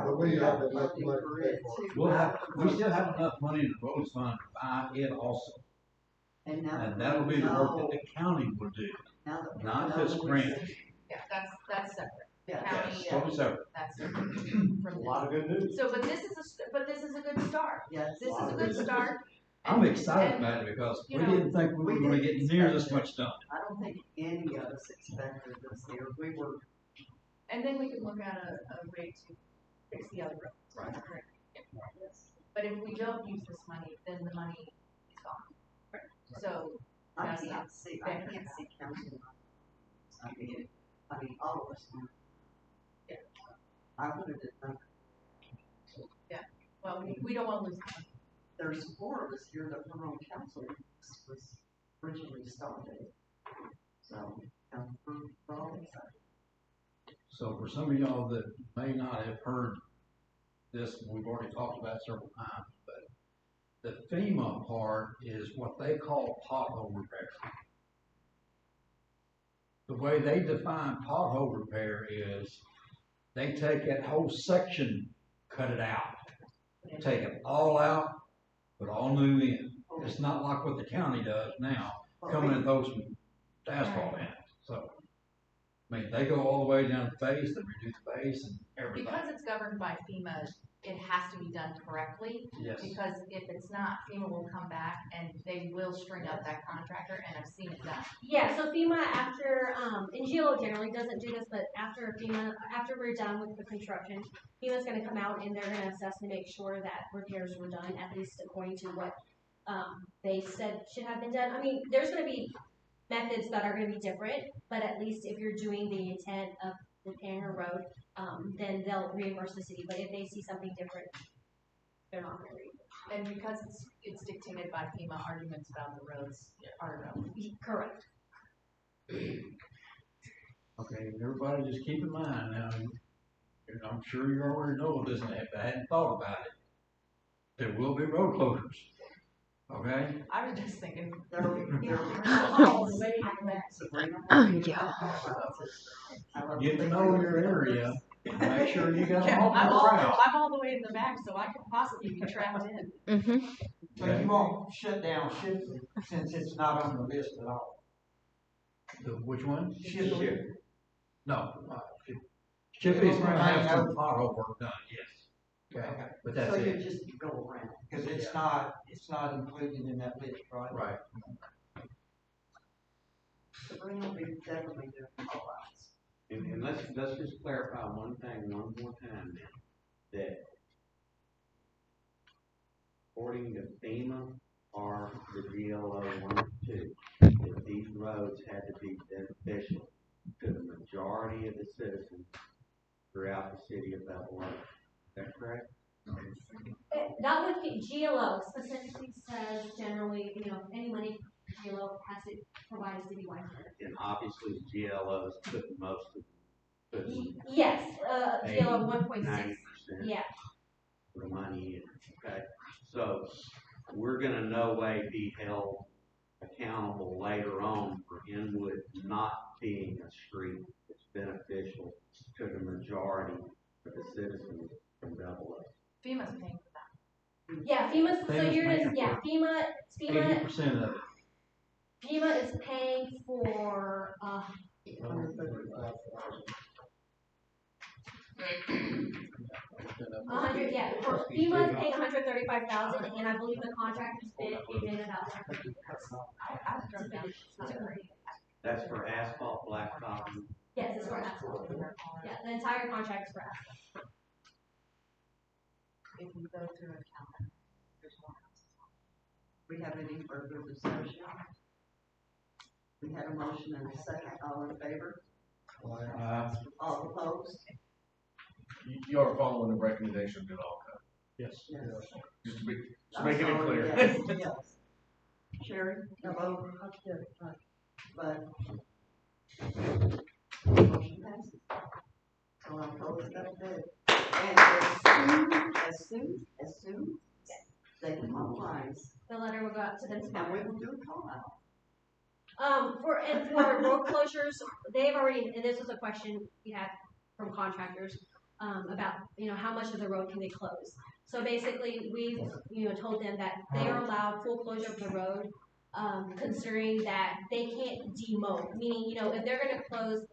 Speaker 6: but we have enough money to pay for it.
Speaker 3: We still have enough money in the roads fund to buy it also.
Speaker 1: And
Speaker 3: that'll be the work that the county will do, not this grant.
Speaker 8: Yeah, that's separate.
Speaker 1: Yeah.
Speaker 8: county.
Speaker 3: Yes, totally separate.
Speaker 8: That's
Speaker 6: A
Speaker 8: from
Speaker 6: lot of good news.
Speaker 8: So, but this is a good start.
Speaker 1: Yes.
Speaker 8: This is a good start.
Speaker 3: I'm excited
Speaker 8: And,
Speaker 3: about it because we
Speaker 8: you know,
Speaker 3: didn't think we were gonna get near this much done.
Speaker 1: I don't think any of us expected this here. We were,
Speaker 8: And then we can look at a way to fix the other roads.
Speaker 3: Right.
Speaker 8: But if we don't use this money, then the money is gone. So,
Speaker 1: I
Speaker 8: That's
Speaker 1: can't
Speaker 8: not
Speaker 1: see,
Speaker 8: fair.
Speaker 1: council. I mean, all of us.
Speaker 8: Yeah.
Speaker 1: I would have done,
Speaker 8: well, we don't want to lose money.
Speaker 1: there's 4 of us here that were on council when this was originally started. So, we're all excited.
Speaker 3: So for some of y'all that may not have heard this, we've already talked about it several times, but the FEMA part is what they call pothole repair. The way they define pothole repair is they take that whole section, cut it out, take it all out, put all new in. It's not like what the county does now, coming and throw some asphalt in it. So, I mean, they go all the way down the face, they redo the base and everything.
Speaker 8: Because it's governed by FEMA, it has to be done correctly.
Speaker 3: Yes.
Speaker 8: Because if it's not, FEMA will come back and they will string up that contractor, and I've seen it done.
Speaker 5: Yeah, so FEMA after, and GLO generally doesn't do this, but after we're done with the construction, FEMA's gonna come out and they're gonna assess to make sure that repairs were done, at least according to what, they said should have been done. I mean, there's gonna be methods that are gonna be different, but at least if you're doing the intent of repairing a road, then they'll reimburse the city, but if they see something different, they're not gonna reimburse.
Speaker 8: And because it's dictated by FEMA, arguments about the roads are irrelevant.
Speaker 5: Correct.
Speaker 3: Okay, everybody just keep in mind now, and I'm sure you already know this, and if I hadn't thought about it, there will be road closures, okay?
Speaker 8: I was just thinking.
Speaker 3: Get to know your area, and make sure you got
Speaker 8: Yeah,
Speaker 3: all the route.
Speaker 8: I'm all the way in the back, so I could possibly be trapped in.
Speaker 12: So you won't shut down Shipley since it's not on the list at all?
Speaker 3: Which one?
Speaker 12: Shipley.
Speaker 3: No, Chippy's gonna have some pothole work done, yes. Okay, but that's
Speaker 1: So you
Speaker 3: it.
Speaker 1: just go around.
Speaker 12: Cause it's not included in that list, right?
Speaker 3: Right.
Speaker 1: Sabrina will be definitely doing call outs.
Speaker 4: And let's just clarify one thing one more time now, that according to FEMA or the GLO 1 or 2, that these roads had to be beneficial to the majority of the citizens throughout the city of Bevil. Is that correct?
Speaker 5: That would be GLO specifically says generally, any money GLO has to provide a citywide service.
Speaker 4: And obviously GLOs put most of
Speaker 5: Yes, GLO 1.6.
Speaker 4: 90%
Speaker 5: Yeah.
Speaker 4: of the money in, okay? So we're gonna no way be held accountable later on for Inwood not being a street that's beneficial to the majority of the citizens from Bevil.
Speaker 8: FEMA's paying for that.
Speaker 5: Yeah, FEMA's, so
Speaker 3: FEMA's
Speaker 5: here it is,
Speaker 3: paying
Speaker 5: yeah, FEMA
Speaker 3: 80% of it.
Speaker 5: FEMA is paying for, 100, yeah, FEMA is paying 135,000, and I believe the contractor's bid came in about.
Speaker 8: I've driven down, it's not great.
Speaker 4: That's for asphalt, blacktop, and
Speaker 5: Yes, it's for asphalt. Yeah, the entire contract is for asphalt.
Speaker 8: If you go through a counter, there's more houses.
Speaker 1: We have any further discussion? We had a motion and a second, all in favor? All opposed?
Speaker 9: You are following the recommendation of all kinds.
Speaker 3: Yes.
Speaker 1: Yes.
Speaker 9: Just making
Speaker 1: I'm
Speaker 9: it
Speaker 1: sorry,
Speaker 9: clear.
Speaker 1: yes, yes. Sherry, no vote, okay, but. Motion passes. So I'll close that bid. And as soon they come online,
Speaker 5: The letter will go out to them
Speaker 1: and
Speaker 5: tomorrow.
Speaker 1: we will do a call out.
Speaker 5: For road closures, they've already, and this was a question we had from contractors, about, how much of the road can they close? So basically, we've, told them that they are allowed full closure of the road, considering that they can't demote, meaning, if they're gonna close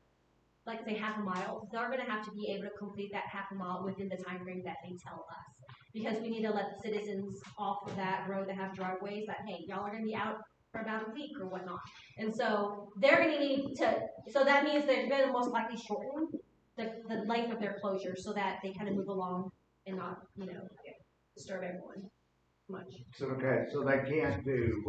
Speaker 5: like say half a mile, they're gonna have to be able to complete that half a mile within the time frame that they tell us. Because we need to let the citizens off of that road that have driveways that, hey, y'all are gonna be out for about a week or whatnot. And so they're gonna need to, so that means they're gonna most likely shorten the length of their closure so that they kind of move along and not, disturb everyone much.
Speaker 10: So, okay, so they can't do,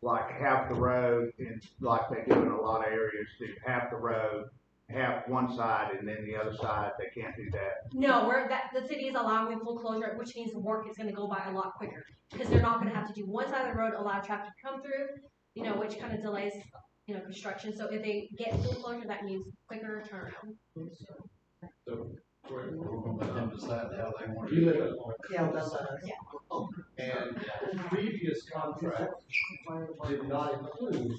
Speaker 10: like half the road, in like they do in a lot of areas, do half the road, half one side, and then the other side, they can't do that.
Speaker 5: No, the city is allowing full closure, which means the work is gonna go by a lot quicker. Because they're not gonna have to do one side of the road, allow traffic to come through, which kind of delays, construction. So if they get full closure, that means quicker turnaround.
Speaker 9: So,
Speaker 3: We're gonna let them decide how they want to
Speaker 9: we
Speaker 3: do
Speaker 9: live
Speaker 3: it.
Speaker 9: on a
Speaker 1: Yeah, that's
Speaker 9: cul-de-sac, and the previous contract did not include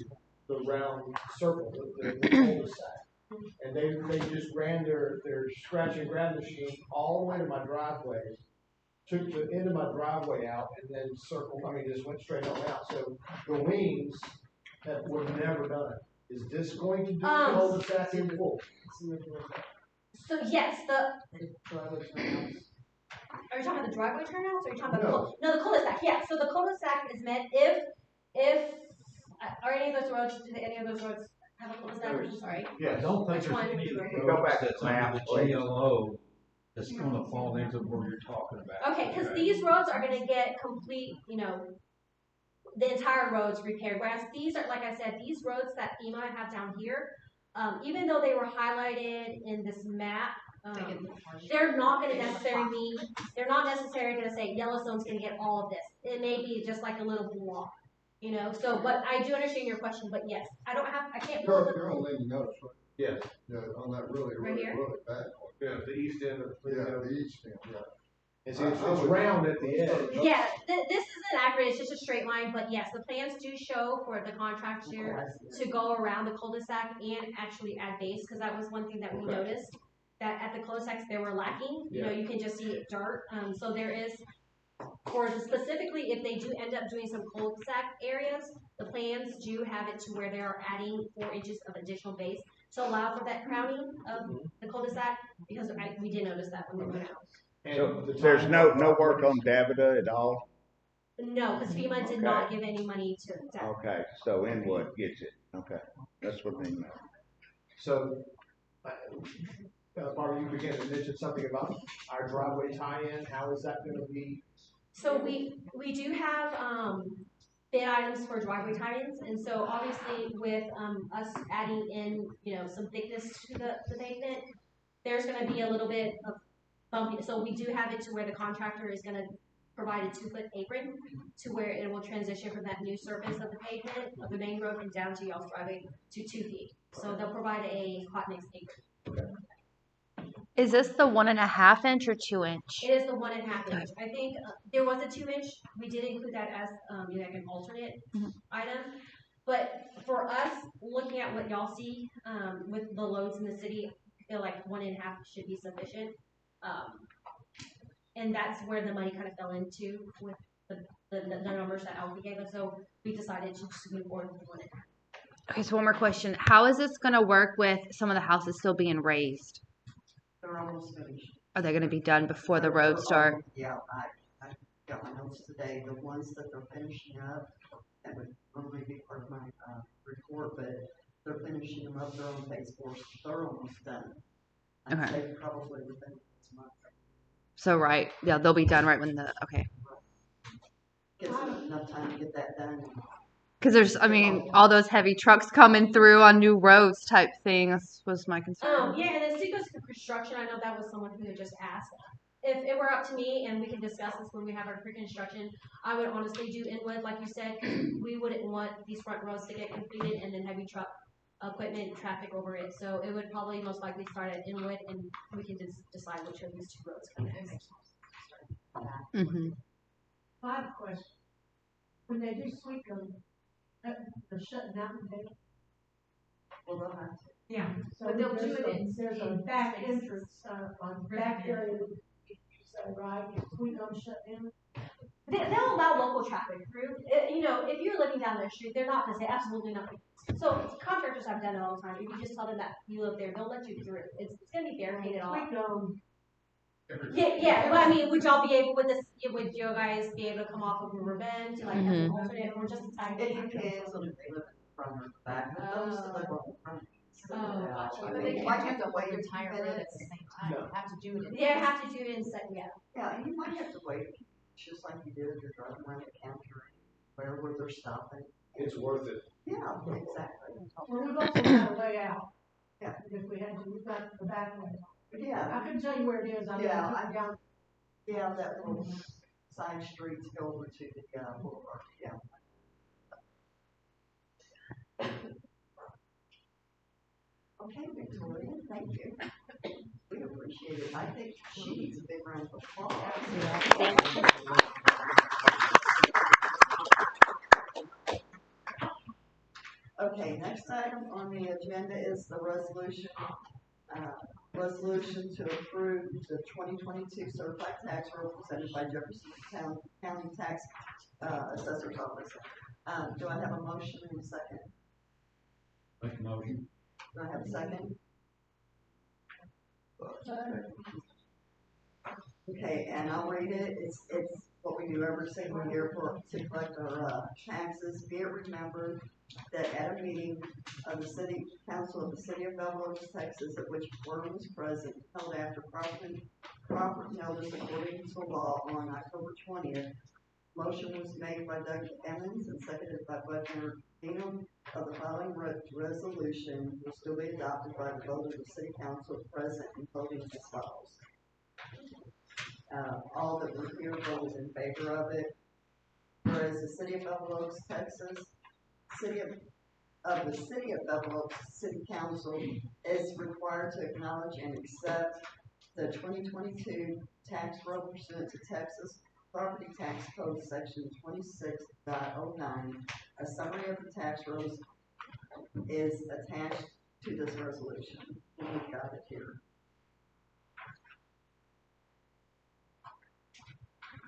Speaker 9: the round circle, the cul-de-sac. And they just ran their scratch and grab machine all the way to my driveway, took the end of my driveway out, and then just went straight on out. So the wings were never done. Is this going to do the cul-de-sac in full?
Speaker 5: So yes, are you talking about the driveway turnouts, or are you talking about the cul-de-sac? Yeah, so the cul-de-sac is meant if are any of those roads, do any of those roads have a cul-de-sac? I'm sorry.
Speaker 3: Yeah, I don't think
Speaker 5: Which
Speaker 3: there's
Speaker 5: one?
Speaker 3: any of the
Speaker 10: Go
Speaker 3: roads
Speaker 10: back to
Speaker 3: that's
Speaker 10: the
Speaker 3: under
Speaker 10: map,
Speaker 3: the
Speaker 10: please.
Speaker 3: GLO that's gonna fall into what you're talking about.
Speaker 5: Okay, because these roads are gonna get complete, the entire roads repaired, whereas these are, like I said, these roads that FEMA have down here, even though they were highlighted in this map, they're not gonna necessarily say Yellowstone's gonna get all of this. It may be just like a little block, so, but I do understand your question, but yes, I can't pull up
Speaker 6: You're on Lady Notice, right?
Speaker 9: Yes.
Speaker 6: Yeah, on that really,
Speaker 5: Right
Speaker 6: really,
Speaker 5: here?
Speaker 6: really bad one.
Speaker 9: Yeah, the east end of the.
Speaker 6: Yeah, the east end, yeah.
Speaker 9: It's round at the edge.
Speaker 5: Yeah, this isn't accurate, it's just a straight line, but yes, the plans do show for the contractor to go around the cul-de-sac and actually add base, because that was one thing that we noticed, that at the cul-de-sacs they were lacking, you can just see dirt, so there is, specifically if they do end up doing some cul-de-sac areas, the plans do have it to where they are adding 4 inches of additional base to allow for that crowning of the cul-de-sac, because we did notice that when we went out.
Speaker 10: So there's no work on Davida at all?
Speaker 5: No, because FEMA did not give any money to that.
Speaker 10: Okay, so Inwood gets it. Okay, that's what they know.
Speaker 9: So, Barbara, you began to mention something about our driveway tie-in. How is that gonna be?
Speaker 5: So we do have bid items for driveway tie-ins, and so obviously with us adding in some thickness to the pavement, there's going to be a little bit of bumpy. So we do have it to where the contractor is going to provide a 2-foot apron to where it will transition from that new surface of the pavement of the main road and down to y'all's driveway to 2 feet. So they'll provide a hot mix apron.
Speaker 9: Okay.
Speaker 13: Is this the 1.5 inch or 2 inch?
Speaker 5: It is the 1.5 inch. I think there was a 2 inch. We did include that as like an alternate item. But for us, looking at what y'all see with the loads in the city, I feel like 1.5 should be sufficient. And that's where the money kind of fell into with the numbers that Alfie gave us. So we decided to just move forward with 1.5.
Speaker 13: Okay, so one more question. How is this going to work with some of the houses still being raised?
Speaker 1: They're almost finished.
Speaker 13: Are they going to be done before the roads start?
Speaker 1: Yeah, I got my notes today. The ones that they're finishing up, that would normally be part of my report, but they're finishing them up. They're on phase 4, so they're almost done. I'd
Speaker 13: Okay.
Speaker 1: say probably within this month.
Speaker 13: So right, yeah, they'll be done right when okay.
Speaker 1: Gives them enough time to get that done.
Speaker 13: Because there's, all those heavy trucks coming through on new roads type thing. This was my concern.
Speaker 5: Yeah, and then Seacoast construction, I know that was someone who had just asked. If it were up to me, and we can discuss this when we have our pre-construction, I would honestly do Inwood, like you said, because we wouldn't want these front roads to get completed and then heavy truck equipment traffic over it. So it would probably most likely start at Inwood, and we can just decide which of these 2 roads come next.
Speaker 13: Mm-hmm.
Speaker 2: I have a question. When they do sweep them, they're shutting down the day.
Speaker 1: Well, they'll have to.
Speaker 2: Yeah. So
Speaker 5: But they'll do it
Speaker 2: there's a back entrance, on the back area, you say, right, sweep them shut down.
Speaker 5: They'll allow local traffic through. You know, if you're living down their street, they're not gonna say absolutely nothing. So contractors have done it all the time. If you just tell them that you live there, they'll let you through. It's gonna be barricaded off. Yeah, well, I mean, would y'all be able, would you guys be able to come off of River Bend, like, as an alternate, or just a tag?
Speaker 1: It depends on if they live in the front or the back, but those that live on the front.
Speaker 8: Gotcha.
Speaker 1: I
Speaker 8: But
Speaker 1: mean,
Speaker 8: they
Speaker 1: you
Speaker 8: can't
Speaker 1: might
Speaker 8: do
Speaker 1: have
Speaker 8: the
Speaker 1: to wait
Speaker 8: whole
Speaker 1: a few
Speaker 8: entire road at
Speaker 1: minutes.
Speaker 8: the same time, you have to do it in.
Speaker 5: Yeah, have to do it in second, yeah.
Speaker 1: Yeah, and you might have to wait, just like you did if you're driving around the counter, where they're stopping.
Speaker 9: It's worth it.
Speaker 1: Yeah, exactly.
Speaker 2: Well, we've also got a way out.
Speaker 1: Yeah.
Speaker 2: If we had to, we've got the back way.
Speaker 1: Yeah,
Speaker 2: I couldn't tell you where it is.
Speaker 1: Yeah,
Speaker 2: I down.
Speaker 1: yeah, that little side streets go over to the, boulevard, yeah. Okay, Victoria, thank you. We appreciate it. I think she needs a big round of applause. Okay, next item on the agenda is the resolution to approve the 2022 certified tax roll presented by Jefferson County Tax Assessor's Office. Do I have a motion in a second?
Speaker 3: Make a motion.
Speaker 1: Do I have a second? Okay, and I'll read it. It's what we do every single year to collect our taxes. Be it remembered that at a meeting of the City Council of the City of Bevil, Texas, at which Word was present, held after proper notice according to law on October 20th, motion was made by Doug Emmons and seconded by Bud Martino of the following resolution will still be adopted by the vote of the City Council present and voting as follows. All that were here voted in favor of it. Whereas the City of Bevil Oaks, Texas, the City of Bevil Oaks City Council is required to acknowledge and accept the 2022 tax roll pursuant to Texas Property Tax Code Section 26.09. A summary of the tax rolls is attached to this resolution. We've got it here.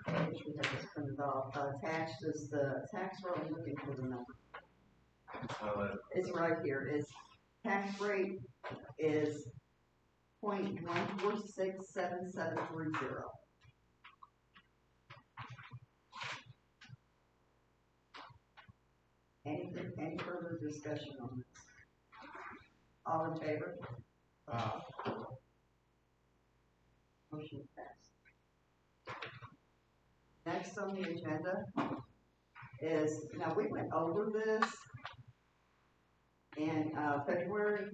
Speaker 1: Which we have just printed off. Attached is the tax roll. I'm looking for the number. It's right here. Its tax rate is 0.14677730. Any further discussion on this? All in favor? Motion passed. Next on the agenda is, now we went over this in February.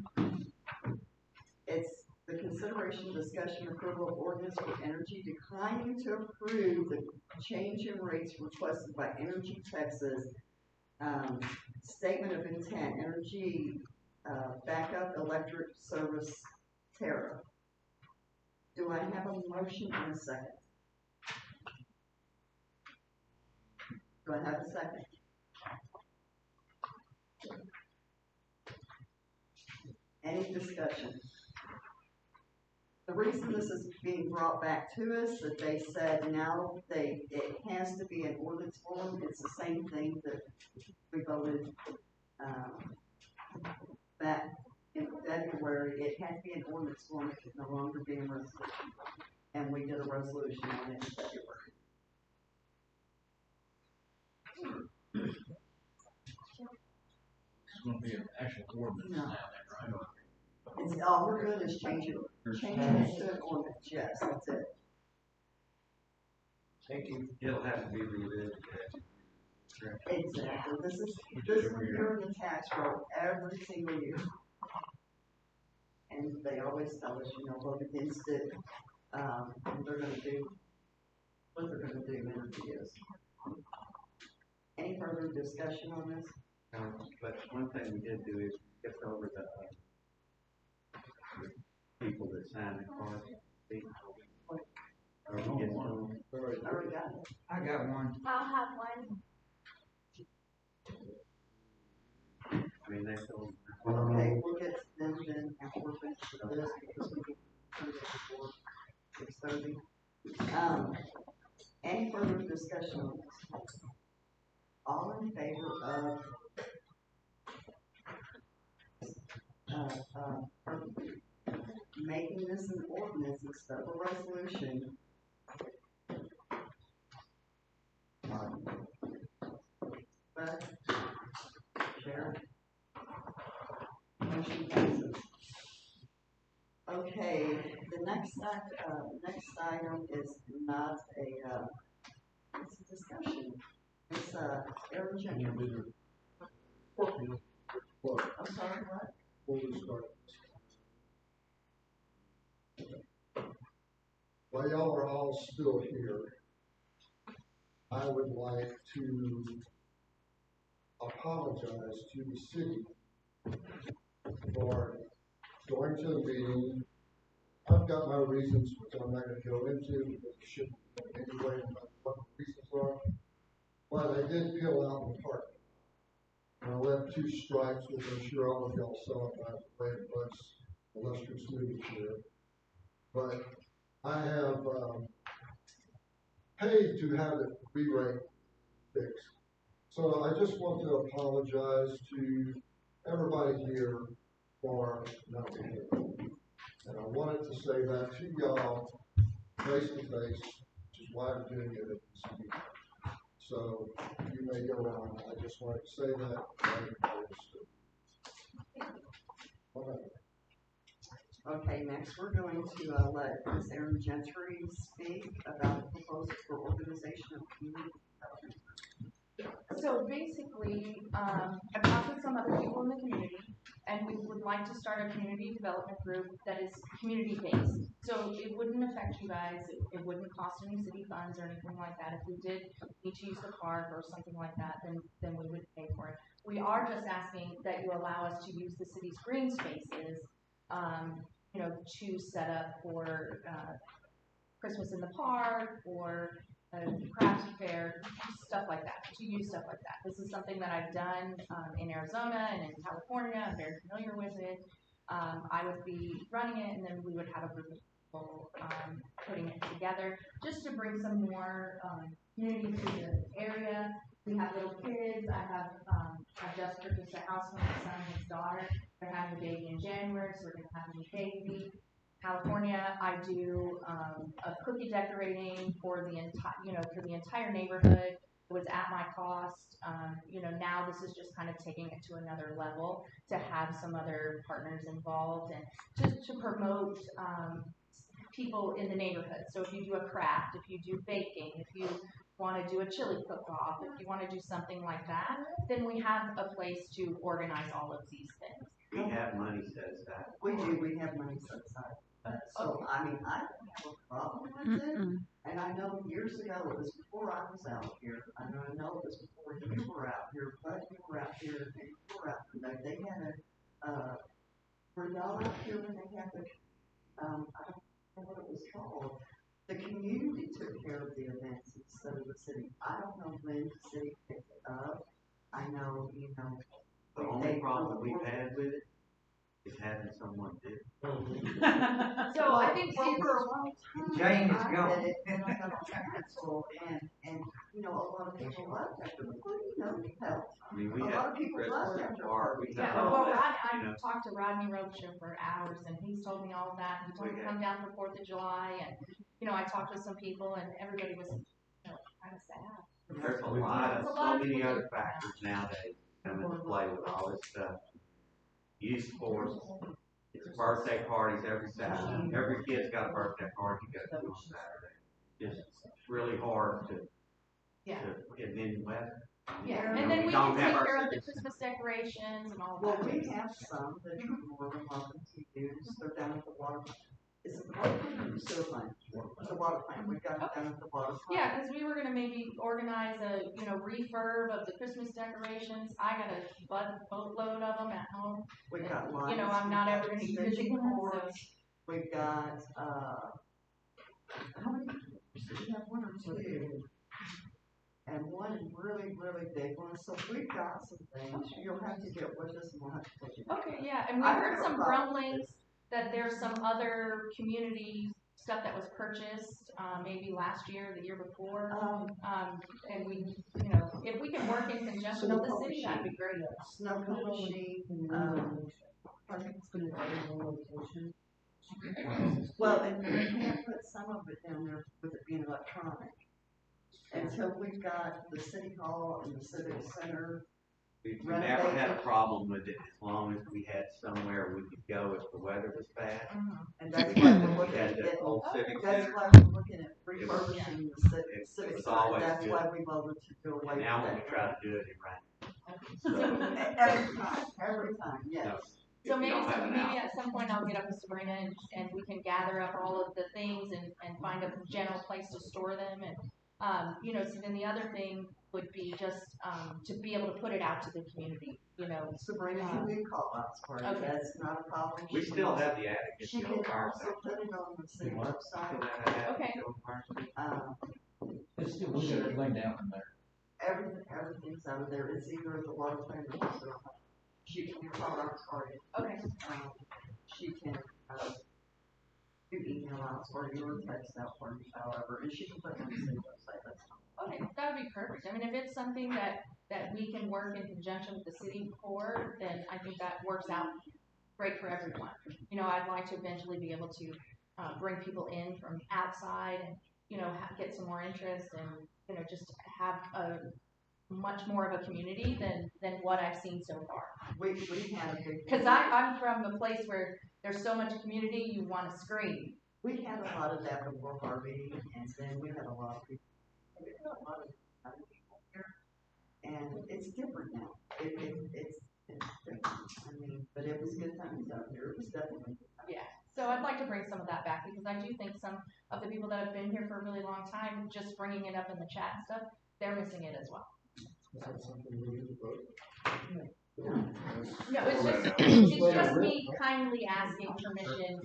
Speaker 1: It's the consideration, discussion, approval of ordinance for energy declining to approve the change in rates requested by Energy Texas. Statement of intent, energy backup electric service tariff. Do I have a motion in a second? Do I have a second? Any discussion? The reason this is being brought back to us, that they said now it has to be an ordinance form. It's the same thing that we voted back in February. It had to be an ordinance form. It could no longer be a resolution. And we did a resolution on it in February.
Speaker 3: It's gonna be an actual ordinance now, right?
Speaker 1: It's, all we're doing is changing it to an ordinance. Yes, that's it.
Speaker 9: Thank you.
Speaker 4: It'll have to be revisited.
Speaker 1: Exactly. This is during the tax roll every single year. And they always tell us, vote against it. And they're gonna do what they're gonna do in reviews. Any further discussion on this?
Speaker 4: But one thing we did do is skip over the people that signed the card.
Speaker 1: I already got it.
Speaker 12: I got one.
Speaker 5: I'll have one.
Speaker 4: I mean, they told.
Speaker 1: Okay, we'll get to them then after we're finished with this, because we can turn it before 6:30. Any further discussion on this? All in favor of, making this an ordinance instead of a resolution? But, Sharon? Motion passes. Okay, the next item is not it's a discussion. It's, Aaron Jenkins. I'm sorry, what?
Speaker 6: Before we start. While y'all are all still here, I would like to apologize to the city for going to the meeting. I've got my reasons, which I'm not gonna go into, because it shouldn't anyway, about what the reasons are. But I did peel out the park. And I left 2 stripes, which I'm sure all of y'all saw by the way it was illustrious movie here. But I have paid to have it re-rate fixed. So I just want to apologize to everybody here for not being here. And I wanted to say that to y'all face to face, which is why I'm doing it at this meeting. So you may go on. I just wanted to say that.
Speaker 1: Okay, next we're going to let Ms. Erin Gentry speak about the proposal for organization of community development.
Speaker 8: So basically, I've talked with some other people in the community, and we would like to start a community development group that is community-based. So it wouldn't affect you guys, it wouldn't cost any city funds or anything like that. If we did need to use the park or something like that, then we would pay for it. We are just asking that you allow us to use the city's green spaces, to set up for Christmas in the park or craft fair, stuff like that, to use stuff like that. This is something that I've done in Arizona and in California. I'm very familiar with it. I would be running it, and then we would have a group of people putting it together just to bring some more community to the area. We have little kids. I've just purchased a house for my son and his daughter. They're having a baby in January, so we're going to have a new baby. California, I do a cookie decorating for the entire neighborhood. It was at my cost. Now this is just kind of taking it to another level to have some other partners involved and just to promote people in the neighborhood. So if you do a craft, if you do baking, if you want to do a chili cook-off, if you want to do something like that, then we have a place to organize all of these things.
Speaker 4: We have money set aside.
Speaker 1: We do, we have money set aside. So, I mean, I don't have a problem with it, and I know years ago, it was before I was out here, I know it was before you were out here, but you were out here, and you were out here, they had were y'all out here when they had the, I don't know what it was called, the community took care of the events instead of the city. I don't know when the city picked it up. I know,
Speaker 4: the only problem we've had with it is having someone do it.
Speaker 8: So I think
Speaker 1: for a long time,
Speaker 12: Jane is
Speaker 1: I
Speaker 12: gone.
Speaker 1: did it, and I got on council, and a lot of people left after the you help.
Speaker 4: I mean, we
Speaker 1: A lot
Speaker 4: have
Speaker 1: of people
Speaker 4: Christmas
Speaker 1: left
Speaker 4: in
Speaker 1: after
Speaker 4: the park, we have
Speaker 8: well,
Speaker 4: all that,
Speaker 8: I've talked to Rodney Robichaud for hours, and he's told me all of that. He told me to come down for 4th of July, and I talked to some people, and everybody was kind of sad.
Speaker 4: There's a lot of, so many other factors nowadays come into play with all this stuff. Youth sports, it's birthday parties every Saturday. Every kid's got a birthday party to go to on Saturday. It's really hard to, and then weather.
Speaker 8: Yeah, and then we can take care of the Christmas decorations and all
Speaker 1: Well,
Speaker 8: that.
Speaker 1: we have some that you're more than welcome to use. They're down at the water plant. Is it the water plant or the sewer plant? The water plant. We've got it down at the water plant.
Speaker 8: Yeah, because we were gonna maybe organize a, refurb of the Christmas decorations. I got a boatload of them at home.
Speaker 1: We've got lights.
Speaker 8: I'm not ever gonna use it again, so.
Speaker 1: We've got, how many? We have 1 or 2. And one really, really big one. So we've got some things. You'll have to get with us and we'll have to take it.
Speaker 8: Okay, yeah, and we heard some grumblings that there's some other community stuff that was purchased, maybe last year, the year before. And we, if we can work in conjunction with the city, that'd be great.
Speaker 1: Snow cone sheet, well, and we can't put some of it down there with it being electronic. Until we've got the city hall and the civic center.
Speaker 4: We've never had a problem with it as long as we had somewhere we could go if the weather was bad.
Speaker 1: And that's why we're looking
Speaker 4: Had
Speaker 1: at
Speaker 4: the
Speaker 1: getting,
Speaker 4: old civic
Speaker 1: that's
Speaker 4: center.
Speaker 1: why we're looking at refurbishing the civic
Speaker 4: was
Speaker 1: center.
Speaker 4: always
Speaker 1: That's
Speaker 4: good.
Speaker 1: why we voted to do away
Speaker 4: And
Speaker 1: with
Speaker 4: now when we
Speaker 1: that.
Speaker 4: try to do it, it rains.
Speaker 1: Every time, yes.
Speaker 4: No.
Speaker 8: So
Speaker 4: If you
Speaker 8: maybe,
Speaker 4: don't have an outlet.
Speaker 8: at some point I'll get up with Sabrina and we can gather up all of the things and find a general place to store them and, so then the other thing would be just, to be able to put it out to the community,
Speaker 1: Sabrina can do call-outs for you,
Speaker 8: Okay.
Speaker 1: that's not a problem.
Speaker 4: We
Speaker 1: She can
Speaker 4: still
Speaker 1: also-
Speaker 4: have the attic.
Speaker 1: She can also put it on the city website.
Speaker 8: Okay.
Speaker 3: It's still, we got it laid down in there.
Speaker 1: Everything's out of there, it's either the water plant or the sewer plant. She can do call-outs for you.
Speaker 8: Okay.
Speaker 1: She can, do email outs for you or text out for you, however, and she can put it on the city website, that's fine.
Speaker 8: Okay, that would be perfect. I mean, if it's something that we can work in conjunction with the city for, then I think that works out great for everyone. I'd like to eventually be able to, bring people in from outside and, get some more interest and, just have a much more of a community than what I've seen so far.
Speaker 1: We had a big.
Speaker 8: Cause I'm from a place where there's so much community, you wanna scream.
Speaker 1: We had a lot of that before Harvey, and then we had a lot of people. We had a lot of other people here, and it's different now. It's different. I mean, but it was good times out here. It was definitely good times.
Speaker 8: Yeah, so I'd like to bring some of that back because I do think some of the people that have been here for a really long time, just bringing it up in the chat and stuff, they're missing it as well.
Speaker 6: Is that something we need to vote?
Speaker 8: No, it's just me kindly asking permission,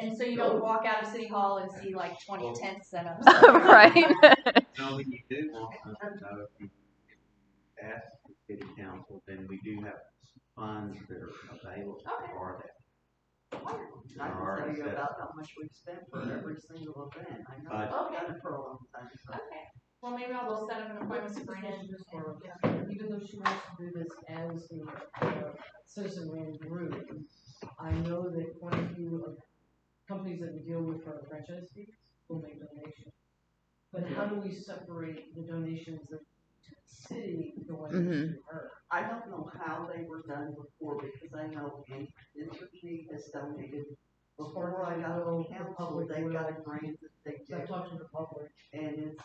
Speaker 8: and so you don't walk out of City Hall and see like 20 tents set up.
Speaker 13: Right.
Speaker 4: No, when you do want something, though, if you ask the city council, then we do have funds that are available for that.
Speaker 1: I can tell you about how much we've spent for every single event. I know I've done it for a long time. So.
Speaker 8: Okay. Well, maybe I'll just set up an appointment with Sabrina and just
Speaker 2: Even though she wants to do this as a citizen ran group, I know that quite a few of companies that we deal with for our franchise fees will make donations. But how do we separate the donations that to the city the ones to her?
Speaker 1: I don't know how they were done before because I know Entergy has donated. Before I got on council, they got a grant that they
Speaker 2: So I
Speaker 1: did.
Speaker 2: talked to the public.
Speaker 1: And it's,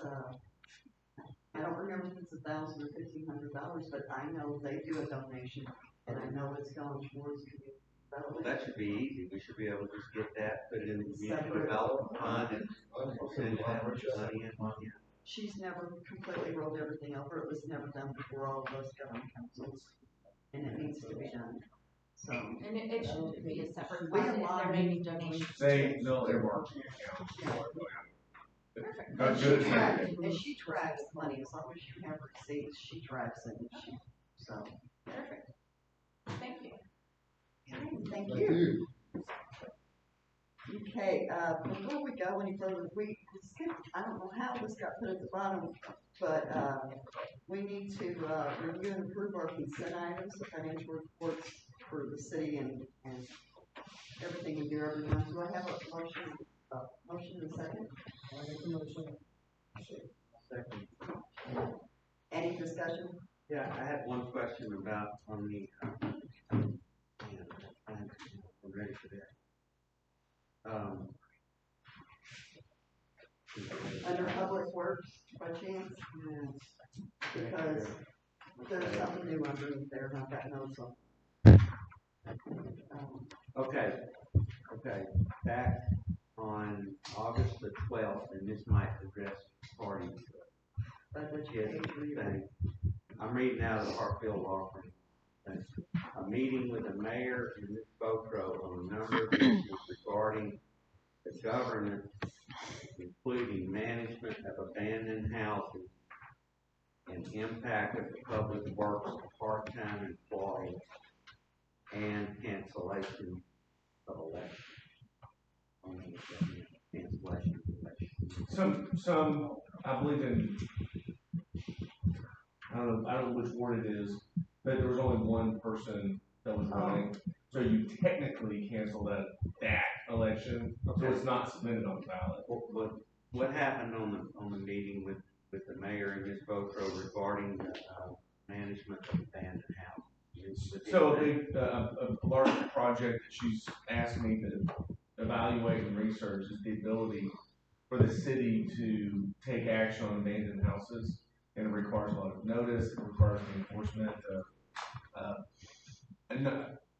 Speaker 1: I don't remember if it's $1,000 or $1,500, but I know they do a donation, and I know it's gone towards community
Speaker 4: Well,
Speaker 1: development.
Speaker 4: that should be easy. We should be able to just get that, put it in the community development fund and send that much money in.
Speaker 1: She's never completely rolled everything over. It was never done before all of us got on council, and it needs to be done. So.
Speaker 8: And it should be a separate
Speaker 1: We
Speaker 8: fund
Speaker 1: have a
Speaker 8: if
Speaker 1: lot
Speaker 8: they're
Speaker 1: of
Speaker 8: making donations.
Speaker 10: No, they're working accounts.
Speaker 1: And she tracks, and she tracks money, as long as you have receipts, she tracks it, and so.
Speaker 8: Perfect. Thank you.
Speaker 1: Thank you. Okay, before we go any further, I don't know how this got put at the bottom, but, we need to, review and approve our consent items, the financial reports for the city and everything we do every month. Do I have a motion and a second?
Speaker 2: I make a motion.
Speaker 4: Second.
Speaker 1: Any discussion?
Speaker 4: Yeah, I had one question about on the, I'm ready for that.
Speaker 1: Under public works, by chance? Because there's something new underneath there, and I've got notes on.
Speaker 4: Okay, back on August the 12th, and this might address party thing. I'm reading out of the Hartfield Law Firm. A meeting with the mayor and Ms. Botro on a number of issues regarding the governance, including management of abandoned houses and impact of the public works of part-time employees and cancellation of elections. cancellation.
Speaker 14: Some, I believe in, I don't know which word it is, but there was only one person that was running. So you technically cancel that election, so it's not submitted on the ballot.
Speaker 4: What happened on the meeting with the mayor and Ms. Botro regarding the, management of abandoned houses?
Speaker 14: So a large project that she's asked me to evaluate and research is the ability for the city to take action on abandoned houses. And it requires a lot of notice, it requires the enforcement of,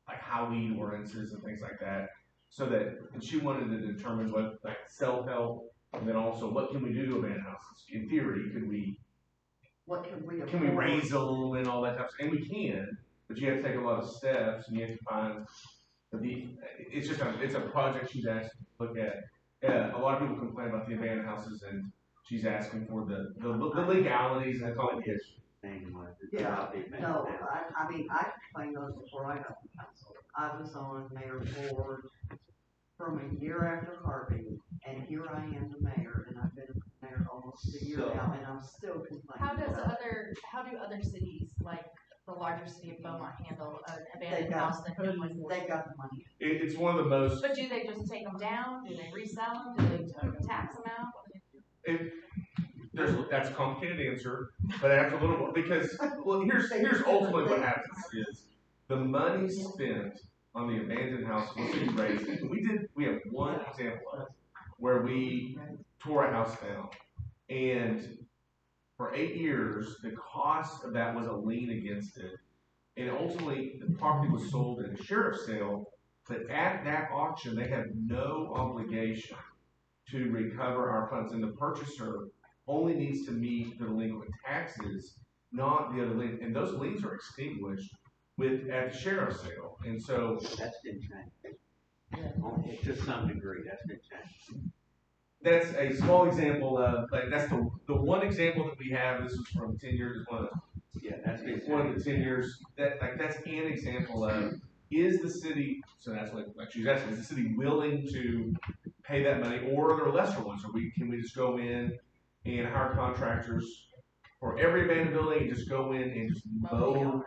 Speaker 14: like Howweed ordinances and things like that. So that, and she wanted to determine what, like self-help, and then also what can we do to abandoned houses? In theory,
Speaker 1: What can we
Speaker 14: can we raise them and all that stuff? And we can, but you have to take a lot of steps, and you have to find it's just it's a project she's asked to look at. A lot of people complain about the abandoned houses, and she's asking for the legalities and the qualifications.
Speaker 1: Yeah, no, I mean, I complained those before I got to council. I was on mayor's board from a year after Harvey, and here I am the mayor, and I've been mayor almost a year now, and I'm still complaining.
Speaker 8: How do other cities, like the larger city of Beaumont, handle an abandoned house that
Speaker 1: they got the money?
Speaker 14: It's one of the most.
Speaker 8: But do they just take them down? Do they resell them? Do they tax them out?
Speaker 14: That's a complicated answer, but I have a little because here's ultimately what happens is the money spent on the abandoned house was raised. We have one example of it where we tore a house down, and for 8 years the cost of that was a lien against it, and ultimately the property was sold at a sheriff's sale. But at that auction, they have no obligation to recover our funds, and the purchaser only needs to meet the delinquent taxes, not the other lien. And those liens are extinguished at the sheriff's sale. And so
Speaker 4: that's been changed. To some degree, that's been changed.
Speaker 14: That's a small example of, like, that's the one example that we have. This was from 10 years.
Speaker 4: That's been
Speaker 14: one of the 10 years. That's an example of, is the city, so that's like she's asking, is the city willing to pay that money, or are there lesser ones? Can we just go in and hire contractors for every abandoned building and just go in and just mow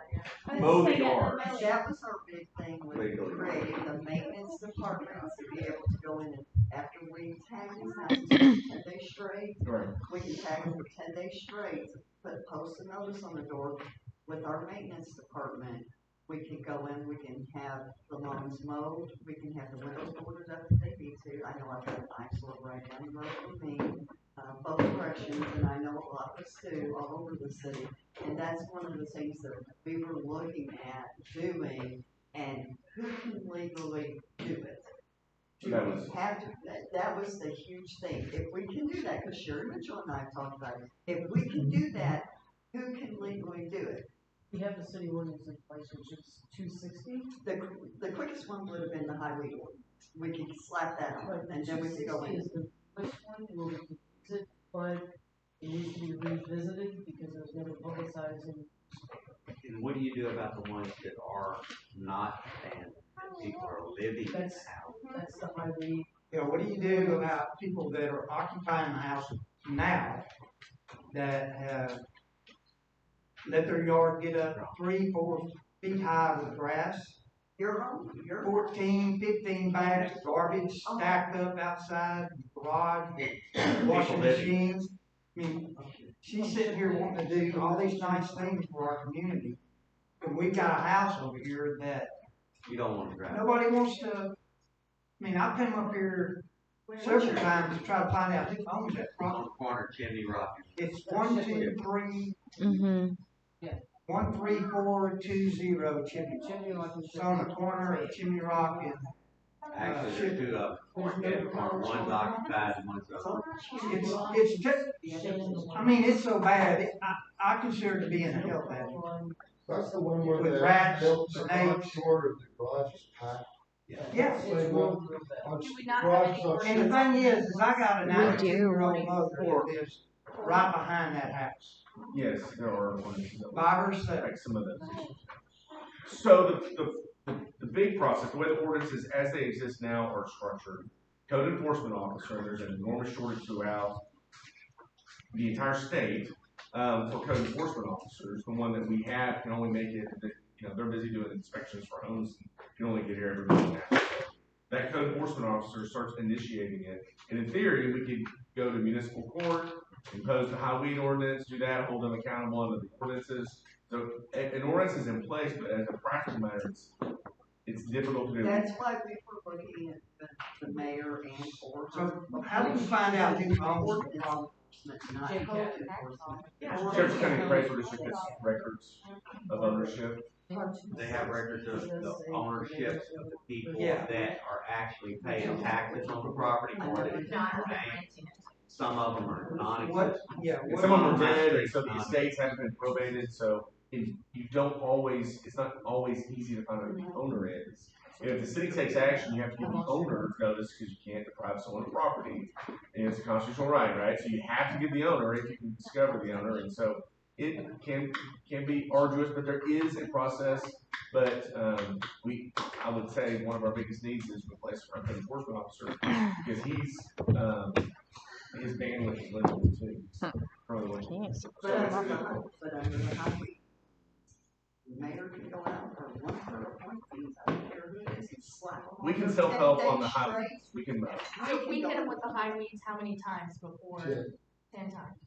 Speaker 14: the yard?
Speaker 1: That was our big thing with creating the maintenance department, to be able to go in and after we tag these houses for 10 days straight,
Speaker 14: right.
Speaker 1: We can tag them for 10 days straight, post a notice on the door with our maintenance department. We can go in, we can have the lawns mowed, we can have the windows boarded up if they need to. I know I've got an eyesore right down the road from me, both directions, and I know a lot of us do all over the city. And that's one of the things that we were looking at doing, and who can legally do it? That was the huge thing. If we can do that, because Sherry Mitchell and I have talked about it, if we can do that, who can legally do it?
Speaker 2: We have the city ordinance in place, which is 260.
Speaker 1: The quickest one would have been the highway ordinance. We could slap that on, and then we could go in.
Speaker 2: Is the first one will be it, but it needs to be revisited because it was never publicized.
Speaker 4: And what do you do about the ones that are not abandoned? People are living in the house.
Speaker 2: That's the highway.
Speaker 12: You know, what do you do about people that are occupying the house now that have let their yard get up 3-4 feet high with grass?
Speaker 1: You're
Speaker 12: 14, 15 bags of garbage stacked up outside the garage, washing machines. I mean, she's sitting here wanting to do all these nice things for our community, and we've got a house over here that
Speaker 4: you don't want to drive.
Speaker 12: Nobody wants to. I mean, I've come up here several times to try to find out who owns that property.
Speaker 4: Corner Chimney Rock.
Speaker 12: It's 123.
Speaker 13: Mm-hmm.
Speaker 12: 13420 Chimney Rock. It's on the corner of Chimney Rock and.
Speaker 4: Actually, there's two of them. One's occupied and one's open.
Speaker 12: It's just. I mean, it's so bad. I consider it to be in a health hazard.
Speaker 6: That's the one where
Speaker 12: with rats,
Speaker 6: snakes, the garage is packed.
Speaker 12: Yeah. And the thing is I got a 92-year-old mother that lives right behind that house.
Speaker 14: Yes, there are ones
Speaker 12: by herself.
Speaker 14: Like some of those issues. So the big process, the way the ordinances as they exist now are structured, code enforcement officer, and there's an enormous shortage throughout the entire state, for code enforcement officers. The one that we have can only make it, they're busy doing inspections for homes, and can only get here every month and a half. So that code enforcement officer starts initiating it, and in theory, we could go to municipal court, impose the high weed ordinance, do that, hold them accountable under the ordinances. So an ordinance is in place, but as a practical matter, it's difficult to do.
Speaker 1: That's why we were looking at the mayor and for.
Speaker 12: So how do you find out who owns the property?
Speaker 1: Not code enforcement.
Speaker 14: Jefferson County Appraisal District gets records of ownership.
Speaker 4: They have records of the ownership of the people
Speaker 12: Yeah.
Speaker 4: that are actually paying taxes on the property more than paying. Some of them are non-existent.
Speaker 14: And some of them are dead, and so the estates haven't been probated, so it's not always easy to find out who the owner is. And if the city takes action, you have to give the owner notice because you can't deprive someone of property. And it's a constitutional right? So you have to give the owner if you can discover the owner. And so it can be arduous, but there is a process. But I would say one of our biggest needs is replace our code enforcement officer because his bandwidth is limited too.
Speaker 1: But under the highway, the mayor can go out for one per appointees, I don't care who it is, he's slack.
Speaker 14: We can self-help on the highway. We can.
Speaker 8: We hit him with the high weeds how many times before? 10 times.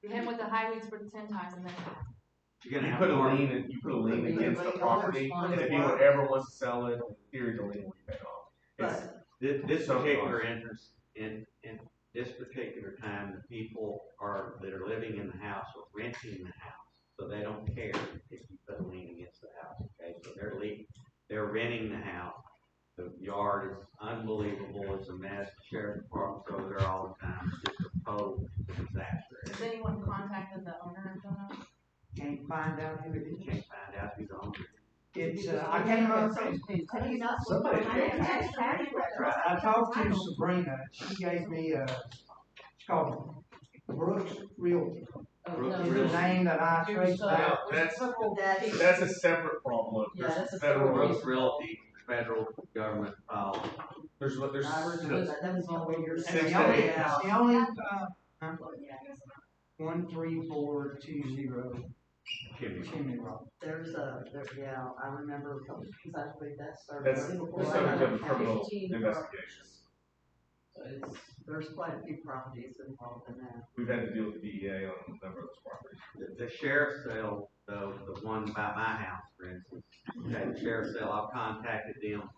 Speaker 8: We hit him with the high weeds for 10 times and then.
Speaker 4: You
Speaker 14: put a lien against the property, and if anyone ever wants to sell it, in theory, the lien will be paid off.
Speaker 4: This particular interest in this particular time, the people that are living in the house are renting the house, so they don't care if you put a lien against the house. Okay, so they're renting the house. The yard is unbelievable. It's a mess. The sheriff's department's over there all the time. It's just a total disaster.
Speaker 8: Has anyone contacted the owner of the house?
Speaker 12: Can't find out who it is.
Speaker 4: Can't find out who's on it.
Speaker 12: It's, I can't remember. I talked to Sabrina, she gave me it's called Brooks Realty. It's the name that I traced back.
Speaker 14: That's a separate problem. There's federal
Speaker 4: Brooks Realty, federal government.
Speaker 14: There's
Speaker 12: And the only 13420 Chimney Rock.
Speaker 1: I remember, because I believe that started.
Speaker 14: That's the subject of a criminal investigation.
Speaker 1: There's quite a few properties involved in that.
Speaker 14: We've had to deal with the DEA on a number of those properties.
Speaker 4: The sheriff's sale, though, the one by my house, for instance, okay, the sheriff's sale, I've contacted them,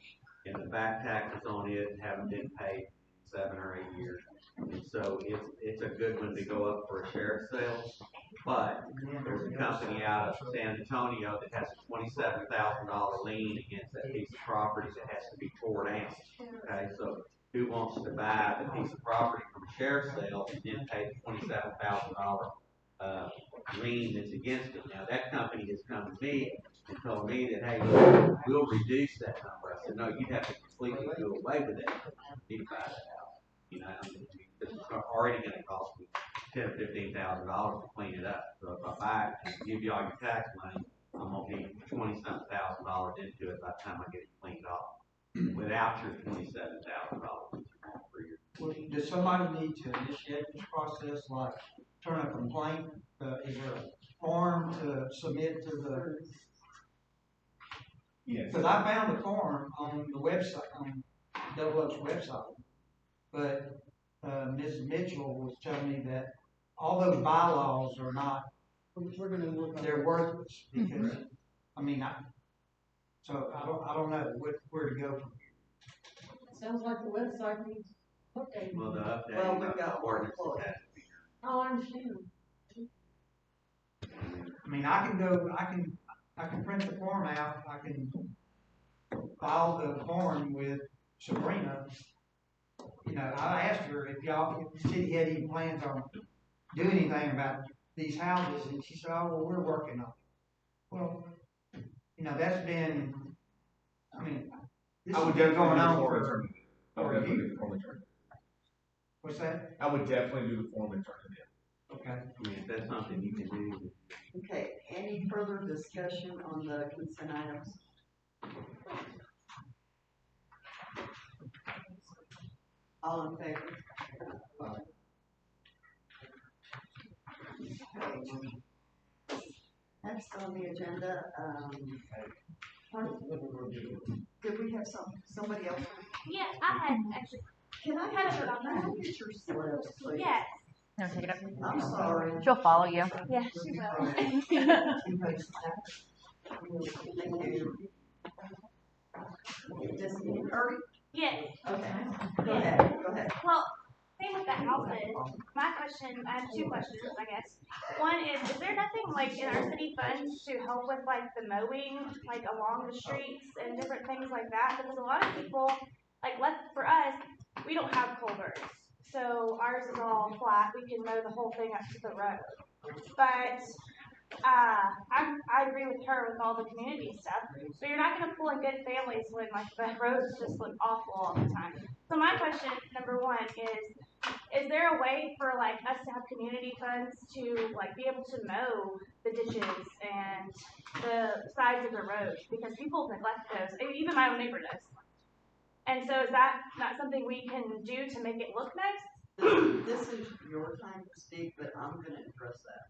Speaker 4: and the back taxes on it haven't been paid in 7 or 8 years. And so it's a good one to go up for a sheriff's sale. But there's a company out of San Antonio that has a $27,000 lien against that piece of property that has to be tore down. Okay, so who wants to buy the piece of property from a sheriff's sale and then pay the $27,000 lien that's against it? Now that company has come to me and told me that, hey, we'll reduce that number. I said, no, you'd have to completely do away with that. You need to buy that house. You know, it's already going to cost me $10,000 or $15,000 to clean it up. So if I buy it and give you all your tax money, I'm gonna be $20-something thousand into it by the time I get it cleaned off. Without your $27,000 per year.
Speaker 12: Well, does somebody need to initiate this process, like turn a complaint? Is there a form to submit to the?
Speaker 14: Yes.
Speaker 12: Because I found the form on the website, on Double Oak's website, but Ms. Mitchell was telling me that all those bylaws are not, they're worthless because, I mean, so I don't know where to go from here.
Speaker 2: Sounds like the website needs updating.
Speaker 4: Well, the updating of the ordinance has to be.
Speaker 2: Oh, I understand.
Speaker 12: I mean, I can print the form out, I can file the form with Sabrina. You know, I asked her if the city had any plans on doing anything about these houses, and she said, oh, well, we're working on it. Well, you know, that's been, I mean, this has been going on for a year. What's that?
Speaker 14: I would definitely do the form and turn it in.
Speaker 12: Okay.
Speaker 4: I mean, if that's something you can do.
Speaker 1: Okay, any further discussion on the consent items? All in favor? Next on the agenda, did we have somebody else?
Speaker 15: Yeah, I had actually.
Speaker 1: Can I get your slips, please?
Speaker 15: Yes.
Speaker 13: No, take it up.
Speaker 1: I'm sorry.
Speaker 13: She'll follow you.
Speaker 15: Yeah, she will.
Speaker 1: Thank you. Just hurry.
Speaker 15: Yes.
Speaker 1: Okay. Go ahead.
Speaker 15: Well, same with the houses. My question, I have two questions, I guess. One is there nothing like in our city funds to help with like the mowing, like along the streets and different things like that? Because a lot of people, like for us, we don't have culverts. So ours is all flat. We can mow the whole thing up to the road. But I agree with her with all the community stuff. So you're not going to pull in good families when like the roads just look awful all the time. So my question, number one, is there a way for like us to have community funds to like be able to mow the ditches and the sides of the roads because people neglect those. Even my own neighbor does. And so is that not something we can do to make it look nice?
Speaker 1: This is your time to speak, but I'm going to address that.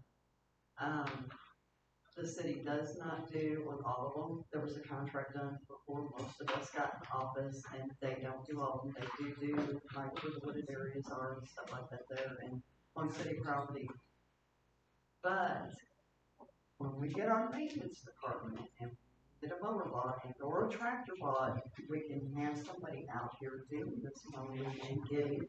Speaker 1: The city does not do on all of them. There was a contract done before most of us got in office, and they don't do all of them. They do like where the wooded areas are and stuff like that there and on city property. But when we get our maintenance department and get a mower lot or a tractor lot, we can have somebody out here doing this mowing and getting.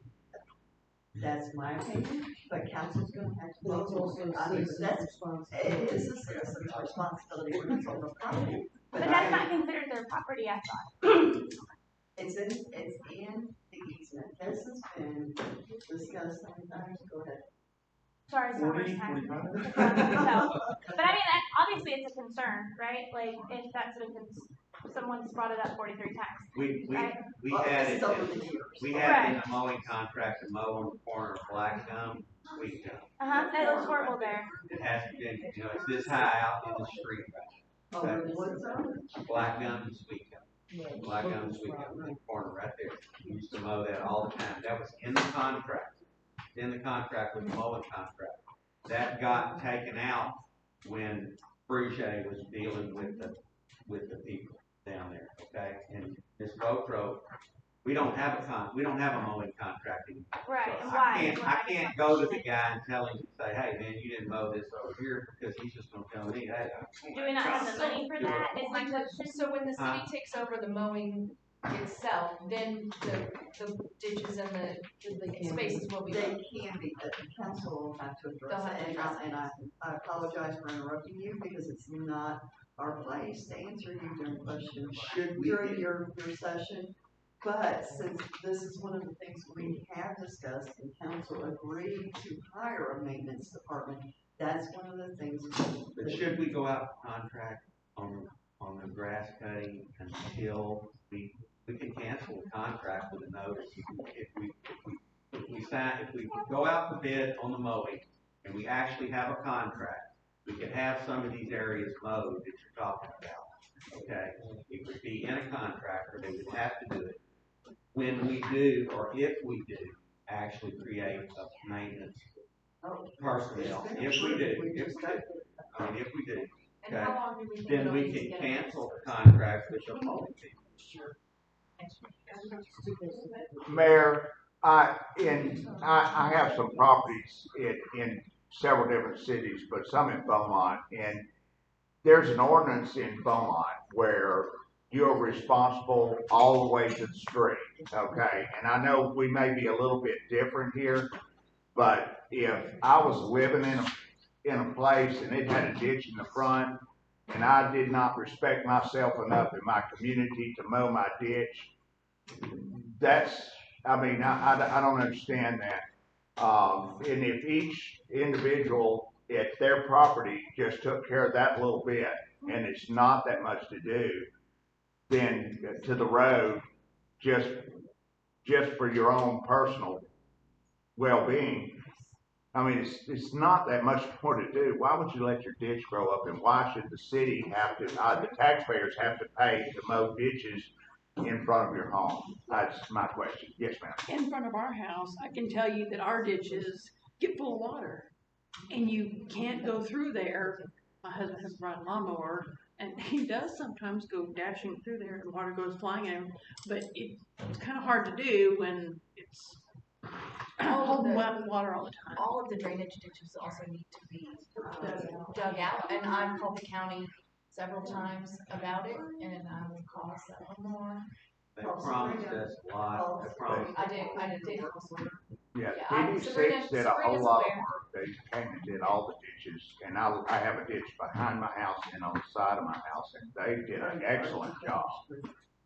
Speaker 1: That's my opinion, but council's gonna have to vote. It is a citizen's responsibility when it's on the property.
Speaker 15: But that's not considered their property, I thought.
Speaker 1: It's in the easement. This has been discussed many times. Go ahead.
Speaker 15: Sorry, it's the first time. No. But I mean, obviously it's a concern, right? Like, if that's someone's brought it up 43 times.
Speaker 4: We had it in the mowing contract to mow on the corner of Black Gum, Sweet Gum.
Speaker 15: It looks horrible there.
Speaker 4: It has to be, it's this high out in the street. Okay. Black Gum and Sweet Gum. Black Gum and Sweet Gum, the corner right there. We used to mow that all the time. That was in the contract. In the contract with the mowing contract. That got taken out when Bruget was dealing with the people down there, okay? And Ms. Botro, we don't have a mowing contract anymore.
Speaker 15: Right,
Speaker 4: So
Speaker 15: and why?
Speaker 4: I can't go to the guy and tell him to say, hey man, you didn't mow this over here, because he's just gonna tell me, hey.
Speaker 15: Do we not have the money for that? Is my question.
Speaker 8: So when the city takes over the mowing itself, then the ditches and the spaces will be.
Speaker 1: They can be, but the council will have to address it. And I apologize for interrupting you because it's not our place to answer you during questions during your session. But since this is one of the things we have discussed and council agreed to hire a maintenance department, that's one of the things.
Speaker 4: But should we go out for contract on the grass cutting until we can cancel the contract with a notice if we go out for bid on the mowing and we actually have a contract, we could have some of these areas mowed that you're talking about. Okay, it would be in a contract, or they would have to do it when we do, or if we do, actually create a maintenance personnel. If we do,
Speaker 8: And how long do we think
Speaker 4: then we
Speaker 8: it'll
Speaker 4: can
Speaker 8: take?
Speaker 4: cancel the contract with the mowing people.
Speaker 10: Mayor, I have some properties in several different cities, but some in Beaumont, and there's an ordinance in Beaumont where you're responsible all the way to the street, okay? And I know we may be a little bit different here, but if I was living in a place and it had a ditch in the front, and I did not respect myself enough in my community to mow my ditch, I don't understand that. And if each individual at their property just took care of that little bit, and it's not that much to do, then to the road, just for your own personal well-being, I mean, it's not that much more to do. Why would you let your ditch grow up, and why should the city have to, the taxpayers have to pay to mow ditches in front of your home? That's my question. Yes, ma'am.
Speaker 2: In front of our house, I can tell you that our ditches get full of water. And you can't go through there. My husband has brought a lawnmower, and he does sometimes go dashing through there and water goes flying at him. But it's kind of hard to do when it's holding water all the time.
Speaker 8: All of the drainage ditches also need to be dug out, and I've called the county several times about it, and I will call several more.
Speaker 4: They promised us a lot, they promised.
Speaker 8: I did.
Speaker 10: Yeah,
Speaker 8: Yeah,
Speaker 10: DD6 did a whole
Speaker 8: Sabrina's
Speaker 10: lot of
Speaker 8: aware.
Speaker 10: work. They came and did all the ditches, and I have a ditch behind my house and on the side of my house, and they did an excellent job.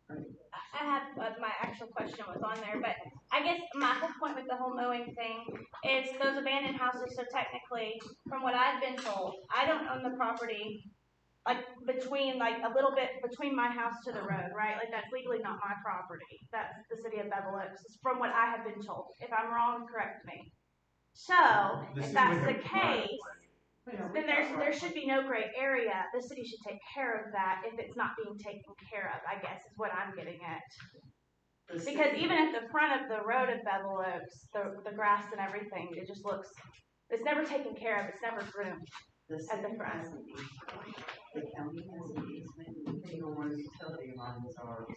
Speaker 15: I have, my actual question was on there, but I guess my whole point with the whole mowing thing is those abandoned houses, so technically, from what I've been told, I don't own the property, like, between, like, a little bit between my house to the road, right? Like, that's legally not my property. That's the city of Bevil Oaks, from what I have been told. If I'm wrong, correct me. So, if that's the case, then there should be no gray area. The city should take care of that if it's not being taken care of, I guess, is what I'm getting at. Because even at the front of the road of Bevil Oaks, the grass and everything, it just looks, it's never taken care of, it's never groomed at the front.
Speaker 1: The county has an easement, and depending on where the utility lines are,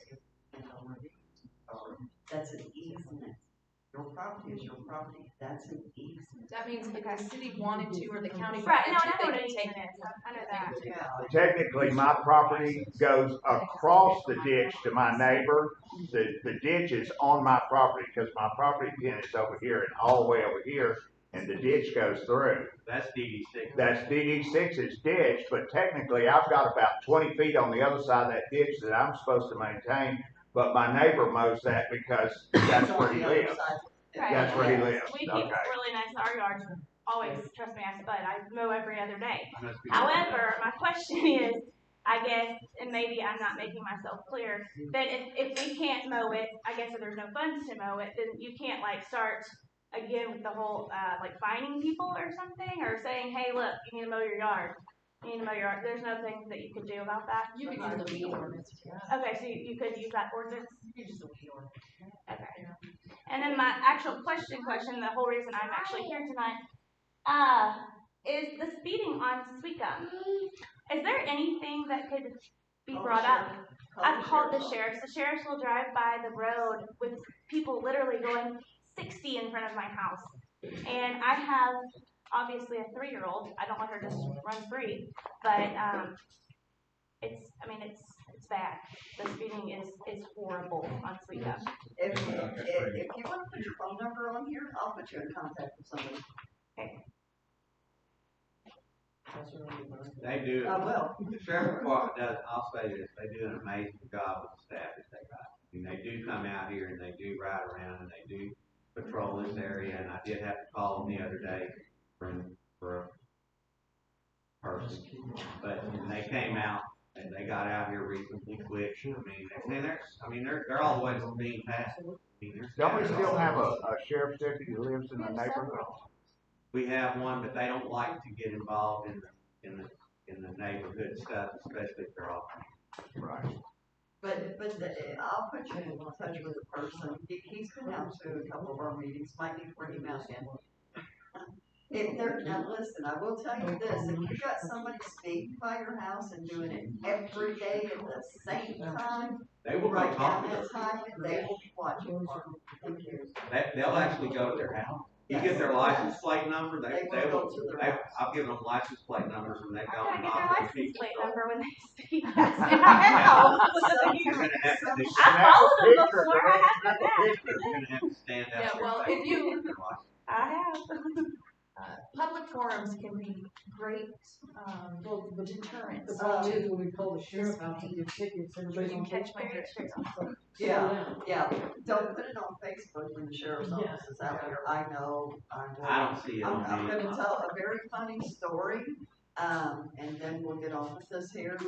Speaker 1: and on where the easements are, that's an easement. Your property is your property, that's an easement.
Speaker 8: That means if the city wanted to, or the county
Speaker 15: Right,
Speaker 8: wanted
Speaker 15: no,
Speaker 8: to,
Speaker 15: I know what
Speaker 8: they
Speaker 15: an
Speaker 8: could take
Speaker 15: easement is, I know that.
Speaker 10: Technically, my property goes across the ditch to my neighbor. The ditch is on my property, because my property pin is over here and all the way over here, and the ditch goes through.
Speaker 4: That's DD6.
Speaker 10: That's DD6's ditch, but technically I've got about 20 feet on the other side of that ditch that I'm supposed to maintain, but my neighbor mows that because that's where he lives.
Speaker 15: Right.
Speaker 10: That's where he lives.
Speaker 15: We keep
Speaker 10: Okay.
Speaker 15: it really nice, our yards always, trust me, I mow every other day. However, my question is, I guess, and maybe I'm not making myself clear, that if we can't mow it, I guess if there's no funds to mow it, then you can't like start again with the whole, like fining people or something, or saying, hey, look, you need to mow your yard. You need to mow your yard. There's no thing that you could do about that?
Speaker 8: You could use the weed ordinance.
Speaker 15: Okay, so you could use that ordinance?
Speaker 8: You could use the weed ordinance.
Speaker 15: Okay. And then my actual question, the whole reason I'm actually here tonight, is the speeding on Sweetgum. Is there anything that could be brought up? I've called the sheriffs. The sheriffs will drive by the road with people literally going 60 in front of my house. And I have obviously a 3-year-old. I don't let her just run free, but it's bad. The speeding is horrible on Sweetgum.
Speaker 1: If you want to put your phone number on here, I'll put you in contact with somebody.
Speaker 15: Okay.
Speaker 4: They do.
Speaker 1: I will.
Speaker 4: The sheriff department does, I'll say this, they do an amazing job with the staff that they got. I mean, they do come out here and they do ride around and they do patrol this area, and I did have to call them the other day for a person. But they came out and they got out here reasonably quick. I mean, they're all the way from being passed.
Speaker 10: Don't we still have a sheriff's deputy who lives in the neighborhood?
Speaker 4: We have one, but they don't like to get involved in the neighborhood stuff, especially if they're all.
Speaker 10: Right.
Speaker 1: But I'll put you in touch with a person. He's been out to a couple of our meetings. Might need to bring him out again. Now listen, I will tell you this: if you got somebody speeding by your house and doing it every day at the same time,
Speaker 4: they will
Speaker 1: right
Speaker 4: talk
Speaker 1: down
Speaker 4: to
Speaker 1: that time, they will be watching for them.
Speaker 4: They'll actually go to their house. You get their license plate number. I'll give them license plate numbers when they go.
Speaker 15: I gotta get their license plate number when they speed past my
Speaker 4: Yeah.
Speaker 15: house.
Speaker 4: You're gonna have to
Speaker 15: I followed them before. I have to
Speaker 4: You're gonna have to stand out.
Speaker 8: Yeah, well, if you,
Speaker 15: I have.
Speaker 8: public forums can be great, deterrents.
Speaker 2: When we call the sheriff out to give tickets, everybody's on
Speaker 8: Catch my
Speaker 2: Facebook.
Speaker 8: drift.
Speaker 1: Yeah. Don't put it on Facebook when the sheriff's office is out here. I know.
Speaker 4: I don't see it on
Speaker 1: I'm
Speaker 4: me.
Speaker 1: going to tell a very funny story, and then we'll get off of this here.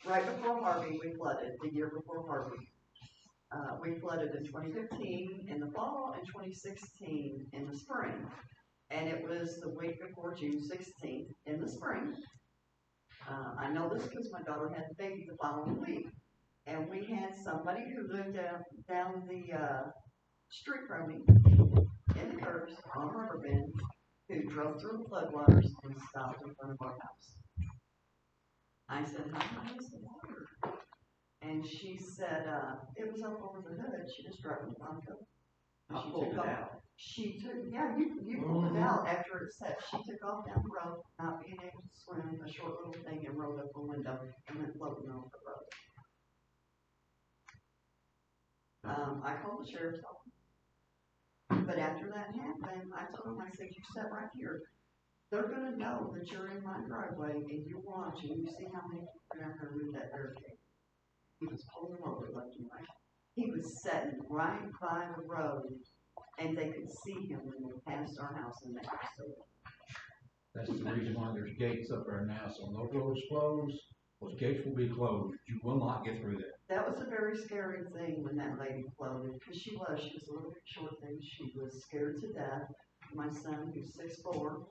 Speaker 1: Right before Harvey, we flooded. The year before Harvey, we flooded in 2015 in the fall and 2016 in the spring, and it was the week before June 16th in the spring. I know this because my daughter had the baby the following week. And we had somebody who lived down the, street from me in the curves on rubber bend who drove through the floodwaters and stopped in front of our house. I said, how high is the water? And she said, it was up over the hood. She just drove it on top.
Speaker 3: I pulled it out.
Speaker 1: She took, yeah, you pulled it out after it set. She took off down the road, not being able to swim, a short little thing, and rolled up the window and went floating off the road. I called the sheriff's office. But after that happened, I told him, I said, you sat right here. They're gonna know that you're in my driveway and you watch and you see how many people are down there with that barricade. He was pulling over left and right. He was sitting right by the road and they could see him when they passed our house and they were so.
Speaker 3: That's the reason why there's gates up there now, so when those roads close, those gates will be closed. You will not get through there.
Speaker 1: That was a very scary thing when that lady floated, because she was a little bit short thing. She was scared to death. My son, who's 6'4",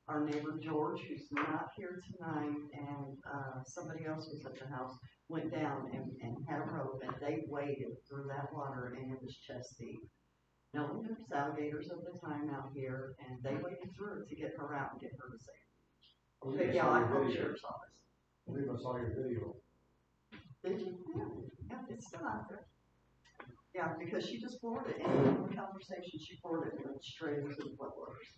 Speaker 1: our neighbor George, who's not here tonight, and somebody else was at the house, went down and had a rope, and they waded through that water, and it was chest deep. No one knew there's alligators at the time out here, and they waded through it to get her out and get her to safety. But yeah, I called the sheriff's office.
Speaker 9: I believe I saw your video.
Speaker 1: Did you? Yeah, it's still out there. Yeah, because she just floored it, and in the conversation, she floored it and went straight into the floodwaters.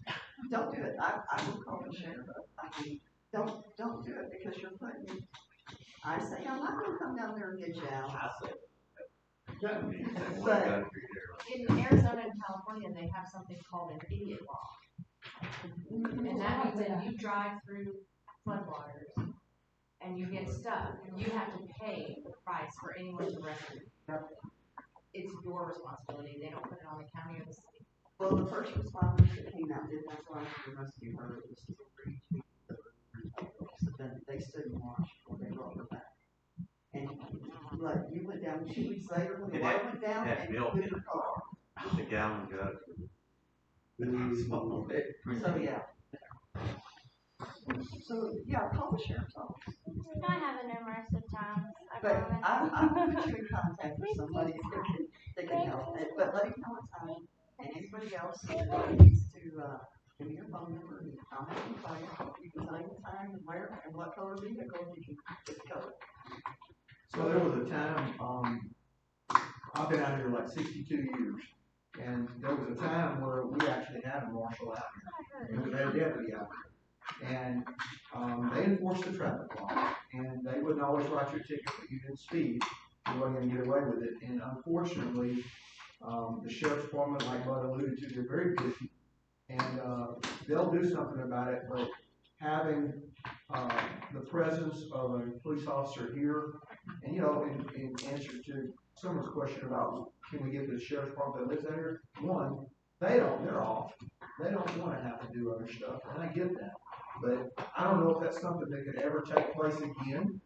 Speaker 1: Don't do it. I will call the sheriff. I mean, don't do it because you're putting. I say I'm not going to come down there and get you out. But
Speaker 2: in Arizona and California, they have something called an idiot law. And that means that you drive through floodwaters and you get stuck, you have to pay the price for anyone to rescue you. It's your responsibility. They don't put it on the county or the city.
Speaker 1: Well, the first responders that came out did not go out to rescue her. It was so then they stood and watched before they brought her back. And like you went down 2 weeks later when the water went down and
Speaker 4: milk
Speaker 1: with
Speaker 4: in
Speaker 1: your
Speaker 4: the
Speaker 1: car.
Speaker 4: Just a gallon jug.
Speaker 1: So yeah. So yeah, call the sheriff's office.
Speaker 15: I haven't numerous of times.
Speaker 1: But I'll put you in contact with somebody that can help. But let me know what time. And anybody else that needs to give me your phone number and I'll have you find it. You can tell me the time and where and what color vehicle you can get the color.
Speaker 16: So there was a time, I've been out here like 62 years, and there was a time where we actually had a marshal out here, and we had a deputy out here. And they enforced the traffic law, and they wouldn't always write you a ticket, but you didn't speed, you weren't going to get away with it. And unfortunately, the sheriff's department, like Bud alluded to, they're very busy, and they'll do something about it, but having the presence of a police officer here, and in answer to someone's question about can we get the sheriff's department that lives out here, one, they're off. They don't want to have to do other stuff, and I get that. But I don't know if that's something that could ever take place again.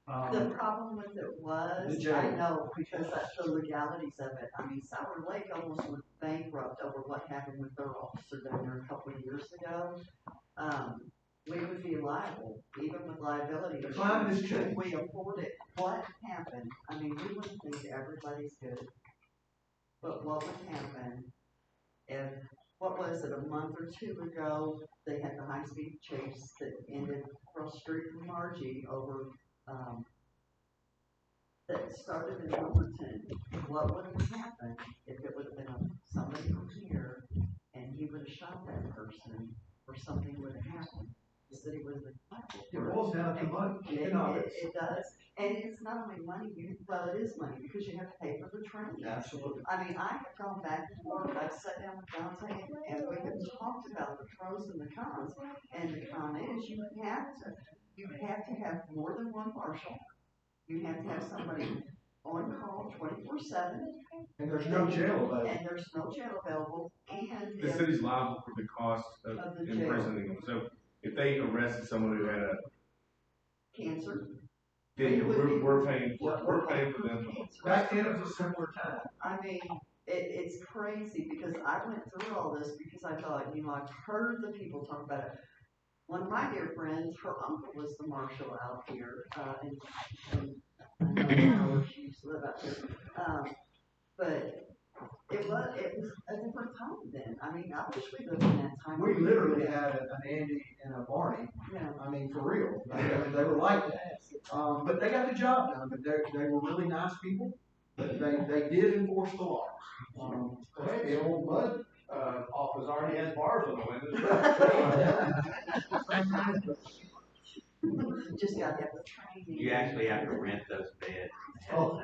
Speaker 1: The problem with it was, I know, because that's the legalities of it. I mean, Sour Lake almost went bankrupt over what happened with their officer down there a couple of years ago. We would be liable, even with liability.
Speaker 16: The climate has changed.
Speaker 1: If we afford it, what happened? I mean, we wouldn't think everybody's good. But what would happen if, what was it, a month or two ago, they had the high-speed chase that ended across the street from Margie over, that started in Overton. What would have happened if it would have been somebody from here and he would have shot that person or something would have happened? The city would have been liable.
Speaker 16: It boils down to money.
Speaker 1: It does. And it's not only money, well, it is money because you have to pay for the training.
Speaker 16: Absolutely.
Speaker 1: I mean, I have gone back and forth. I've sat down with Dante and we have talked about the pros and the cons. And the con is you have to have more than one marshal. You have to have somebody on call 24/7.
Speaker 16: And there's no jail available.
Speaker 1: And there's no jail available. And
Speaker 14: the city's liable for the cost of imprisoning them. So if they arrested someone who had a
Speaker 1: cancer,
Speaker 14: then we're paying for them.
Speaker 16: Back then it was a simpler time.
Speaker 1: I mean, it's crazy because I went through all this because I thought, I've heard the people talk about it. one of my dear friends, her uncle was the marshal out here, and I know her, she used to live out here. But it was a different time then. I mean, I wish we lived in that time.
Speaker 16: We literally had an Andy and a Barney.
Speaker 1: Yeah.
Speaker 16: I mean, for real. They were like that. But they got the job done, but they were really nice people. But they did enforce the law.
Speaker 9: Hey, the old mud, office already has bars on the windows.
Speaker 1: Just gotta have the training.
Speaker 4: You actually have to rent those beds.
Speaker 9: Oh.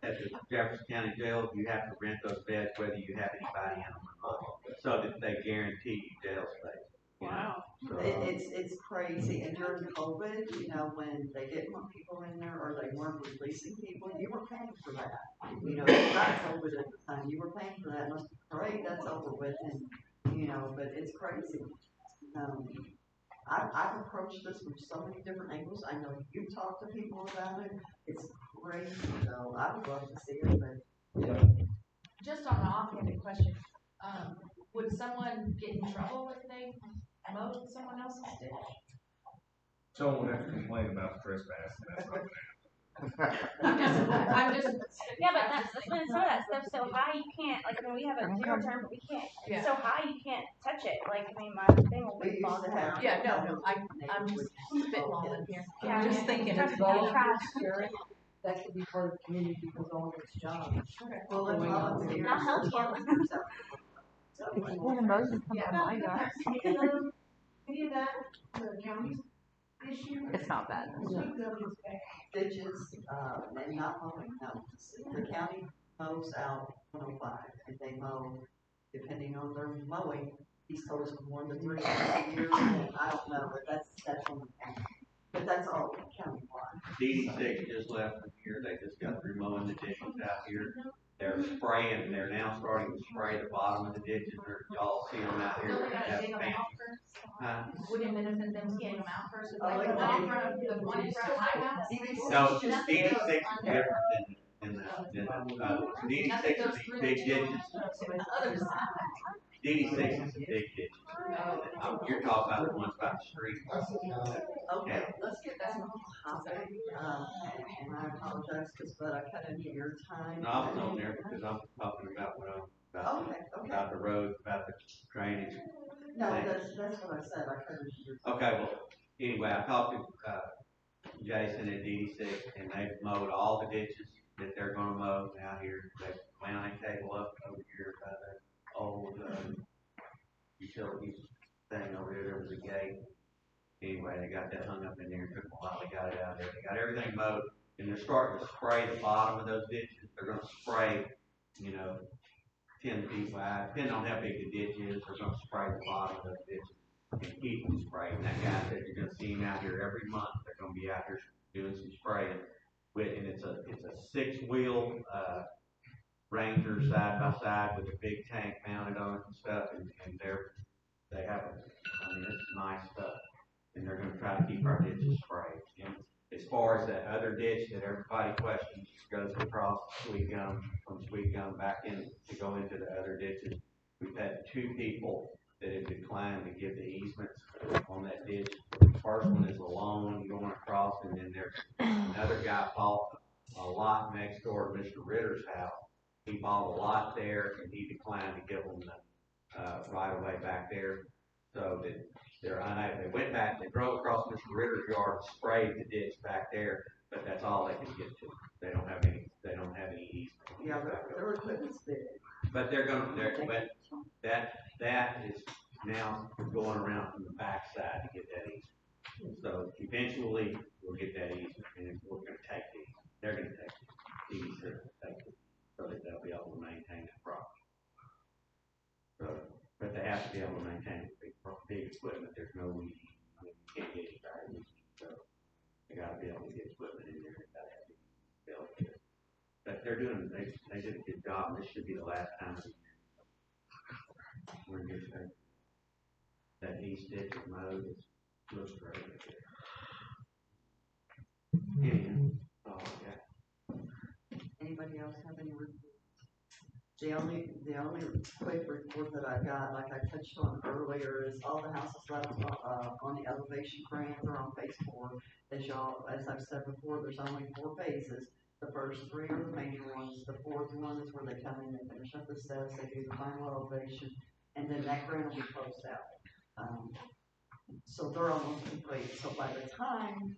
Speaker 4: At the Jefferson County Jail, you have to rent those beds whether you have anybody in them or not, so that they guarantee you jail space.
Speaker 1: Wow.
Speaker 4: So,
Speaker 1: It's crazy. And during COVID, you know, when they didn't want people in there or they weren't releasing people, you were paying for that. You know, you got COVID at the time, you were paying for that. Must be great, that's over with. And, you know, but it's crazy. I've approached this from so many different angles. I know you've talked to people about it. It's crazy, though. I would love to see it, but.
Speaker 9: Yeah.
Speaker 8: Just on an offhanded question, would someone get in trouble if they mowed someone else's ditch?
Speaker 14: Someone would have to complain about trespass, and that's not
Speaker 8: I'm just.
Speaker 15: Yeah, but that's when some of that stuff's so high you can't, like, I mean, we have a zero turn, but we can't, it's so high you can't touch it, like, I mean, my thing will be bogged down.
Speaker 8: Yeah, no, I'm just spitballing here.
Speaker 15: Yeah,
Speaker 2: I'm just thinking
Speaker 15: it's
Speaker 2: it's
Speaker 15: tough to
Speaker 2: all
Speaker 15: get trash.
Speaker 2: that could be part of the community because all of its jobs.
Speaker 1: Well, let's volunteer.
Speaker 15: I'll help you.
Speaker 13: One of those is coming
Speaker 2: Yeah.
Speaker 13: on my yard.
Speaker 2: Any of that, the county issue?
Speaker 13: It's not bad.
Speaker 1: Ditches, and not mowing, no. The county mows out 105, and they mow, depending on their mowing, he's told us 1 to 3 times a year, and I don't know, but that's on the county. But that's all county-wide.
Speaker 4: DD6 just left from here, they just got through mowing the ditches out here. They're spraying, they're now starting to spray the bottom of the ditches, y'all see them out here.
Speaker 8: Don't we gotta dig them out first? Would it benefit them getting them out first? Like the one in front of, the one in front of my house?
Speaker 4: No, DD6 is different than DD6 is these big ditches. DD6 is a big ditch. You're talking about the ones by the street.
Speaker 1: Okay, let's get back on topic, and I apologize, but I cut into your time.
Speaker 4: No, I was on there because I'm talking about about the road, about the drainage.
Speaker 1: No, that's what I said, I cut into your time.
Speaker 4: Okay, well, anyway, I talked to Jason at DD6, and they've mowed all the ditches that they're gonna mow out here. They mounted a cable up over here by the old utilities thing over there. There was a gate. Anyway, they got that hung up in there. It took them a while. They got it out of there. They got everything mowed, and they're starting to spray the bottom of those ditches. They're gonna spray, 10 feet wide, depending on how big the ditch is. They're gonna spray the bottom of those ditches and keep them sprayed. And that guy said you're gonna see him out here every month. They're gonna be out here doing some spraying. And it's a 6-wheel Ranger side by side with a big tank mounted on it and stuff. And they have it's nice stuff. And they're gonna try to keep our ditches sprayed. And as far as that other ditch that everybody questions, goes across Sweet Gum, from Sweet Gum back in to go into the other ditches. We've had 2 people that have declined to give the easements on that ditch. The first one is a long one going across, and then there's another guy bought a lot next door to Mr. Ritter's house. He bought a lot there, and he declined to give them the right of way back there. So that they're unable. They went back, they drove across Mr. Ritter's yard, sprayed the ditch back there, but that's all they can get to. They don't have any easement.
Speaker 1: Yeah, their equipment's big.
Speaker 4: But but that is now going around from the backside to get that easement. So eventually we'll get that easement, and we're gonna take it. They're gonna take it. DD6 will take it, so that they'll be able to maintain that property. So, but they have to be able to maintain big equipment. There's no weed. You can't get it. So they gotta be able to get equipment in there. They gotta have to be able to get it. But they did a good job, and this should be the last time we're gonna get that east ditch is mowed. It looks great. Anyway,
Speaker 1: Anybody else have any reports? The only quick report that I got, like I touched on earlier, is all the houses right on the elevation grants are on phase 4. As I've said before, there's only 4 phases. The first 3 are the major ones. The 4th one is where they come in, they finish up the steps, they do the final elevation, and then that grant will be closed out. So they're almost complete. So by the time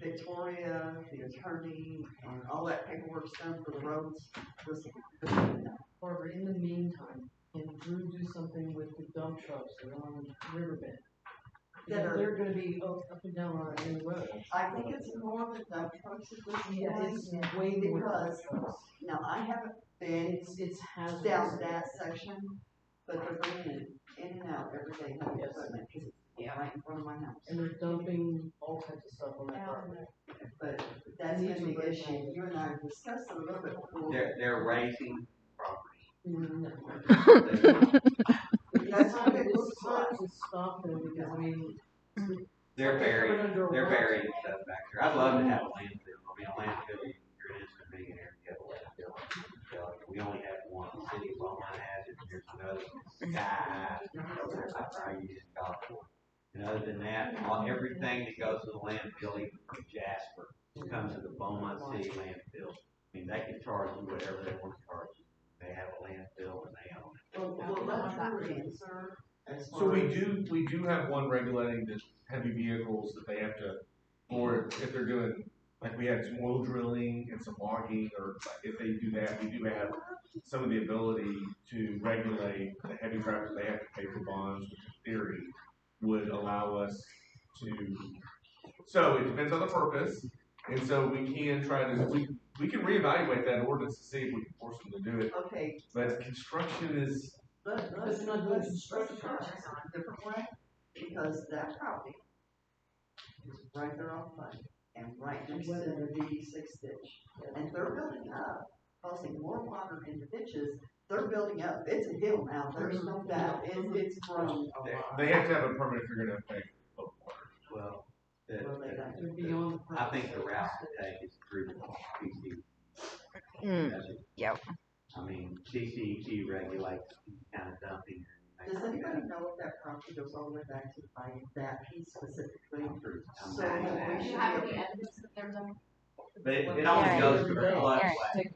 Speaker 1: Victoria, the attorney, and all that paperwork's done for the roads, this will be done.
Speaker 2: Barbara, in the meantime, can Drew do something with the dump trucks that are on Riverbend? They're gonna be up and down on the road.
Speaker 1: I think it's more the dump trucks at this point.
Speaker 2: Yeah, it's way more
Speaker 1: because, now I haven't been
Speaker 2: it's hazardous.
Speaker 1: down that section, but they're bringing in and out every day, heavy equipment, because it's right in front of my house.
Speaker 2: And they're dumping all types of stuff on that property.
Speaker 1: But that's been the issue. You and I discussed it a little bit before.
Speaker 4: They're raising property.
Speaker 1: That's what it looks like.
Speaker 2: To stop them, because I mean.
Speaker 4: They're burying stuff back there. I'd love to have a landfill. I mean, a landfill, you're in a big area, you have a landfill. We only have one. The city of Beaumont has it. There's another I use golf course. And other than that, everything that goes to the landfill, even from Jasper, comes to the Beaumont City landfill. I mean, they can charge you whatever they want to charge you. They have a landfill and they own it.
Speaker 1: Well, let her answer.
Speaker 14: So we do have one regulating the heavy vehicles that they have to, or if they're doing, like we had some oil drilling and some logging, or if they do that, we do have some of the ability to regulate the heavy traffic. They have to pay for bonds, which in theory would allow us to, so it depends on the purpose, and so we can try to, we can reevaluate that ordinance to see if we can force them to do it.
Speaker 1: Okay.
Speaker 14: But construction is,
Speaker 1: Let's not do construction a different way, because that property is right there on the line, and right next to the DD6 ditch. And they're building up, causing more water in the ditches. They're building up. It's a hill now, there's no doubt. It's grown a lot.
Speaker 14: they have to have a permit if you're gonna pay for water.
Speaker 4: Well,
Speaker 2: I
Speaker 4: think the route to take is through the PC.
Speaker 13: Yep.
Speaker 4: I mean, CCEG regulates kind of dumping.
Speaker 1: Does anybody know if that property goes all the way back to that piece specifically?
Speaker 4: I'm
Speaker 1: So
Speaker 4: not
Speaker 1: we
Speaker 4: sure.
Speaker 1: should
Speaker 8: have
Speaker 1: be
Speaker 8: any evidence that there's a.
Speaker 4: But it only goes to the floodway.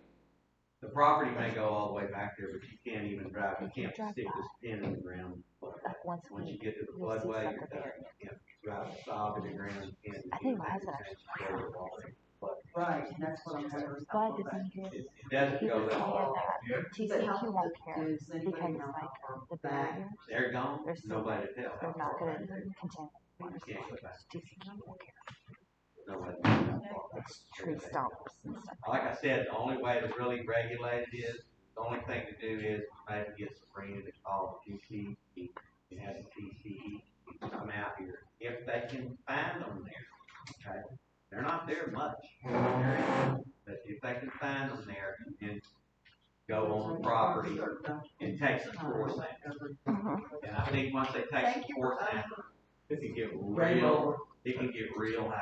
Speaker 4: The property may go all the way back there, but you can't even drive. You can't stick this pin in the ground. Once you get to the floodway, you're done. You can't drive a saw in the ground. You can't.
Speaker 13: I think my husband
Speaker 1: right, that's what I'm wondering.
Speaker 13: but the thing is,
Speaker 4: It doesn't go that far.
Speaker 13: TCQ won't care because like the barriers,
Speaker 4: They're gone.
Speaker 13: they're so,
Speaker 4: Nobody to tell.
Speaker 13: they're not going to contain
Speaker 4: You can't go back.
Speaker 13: TCQ won't care.
Speaker 4: Nobody knows how far back.
Speaker 13: It's tree stumps and stuff.
Speaker 4: Like I said, the only way to really regulate it is, the only thing to do is maybe get Sabrina to call the TCE and have the TCE come out here if they can find them there. Okay, they're not there much, but if they can find them there and go on the property and take some force action. And I think once they take some force action, it can get real high.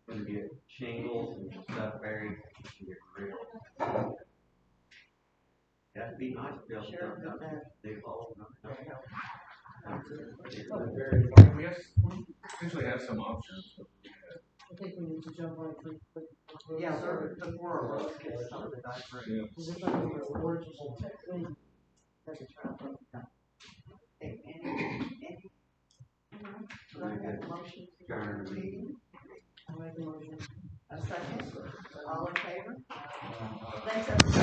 Speaker 4: It's gonna get shingles and stuff buried. It can get real. That'd be nice to be able to dump that big hole.
Speaker 14: We essentially have some options.
Speaker 2: I think we need to jump on it pretty quick.
Speaker 1: Yeah, before our roads get started, I agree.
Speaker 2: Because if I think it's an emergency thing, that's a traffic.
Speaker 1: Do I have a motion to adjourn the meeting?
Speaker 2: I make a motion.
Speaker 1: A second? All in favor? Thanks, everybody.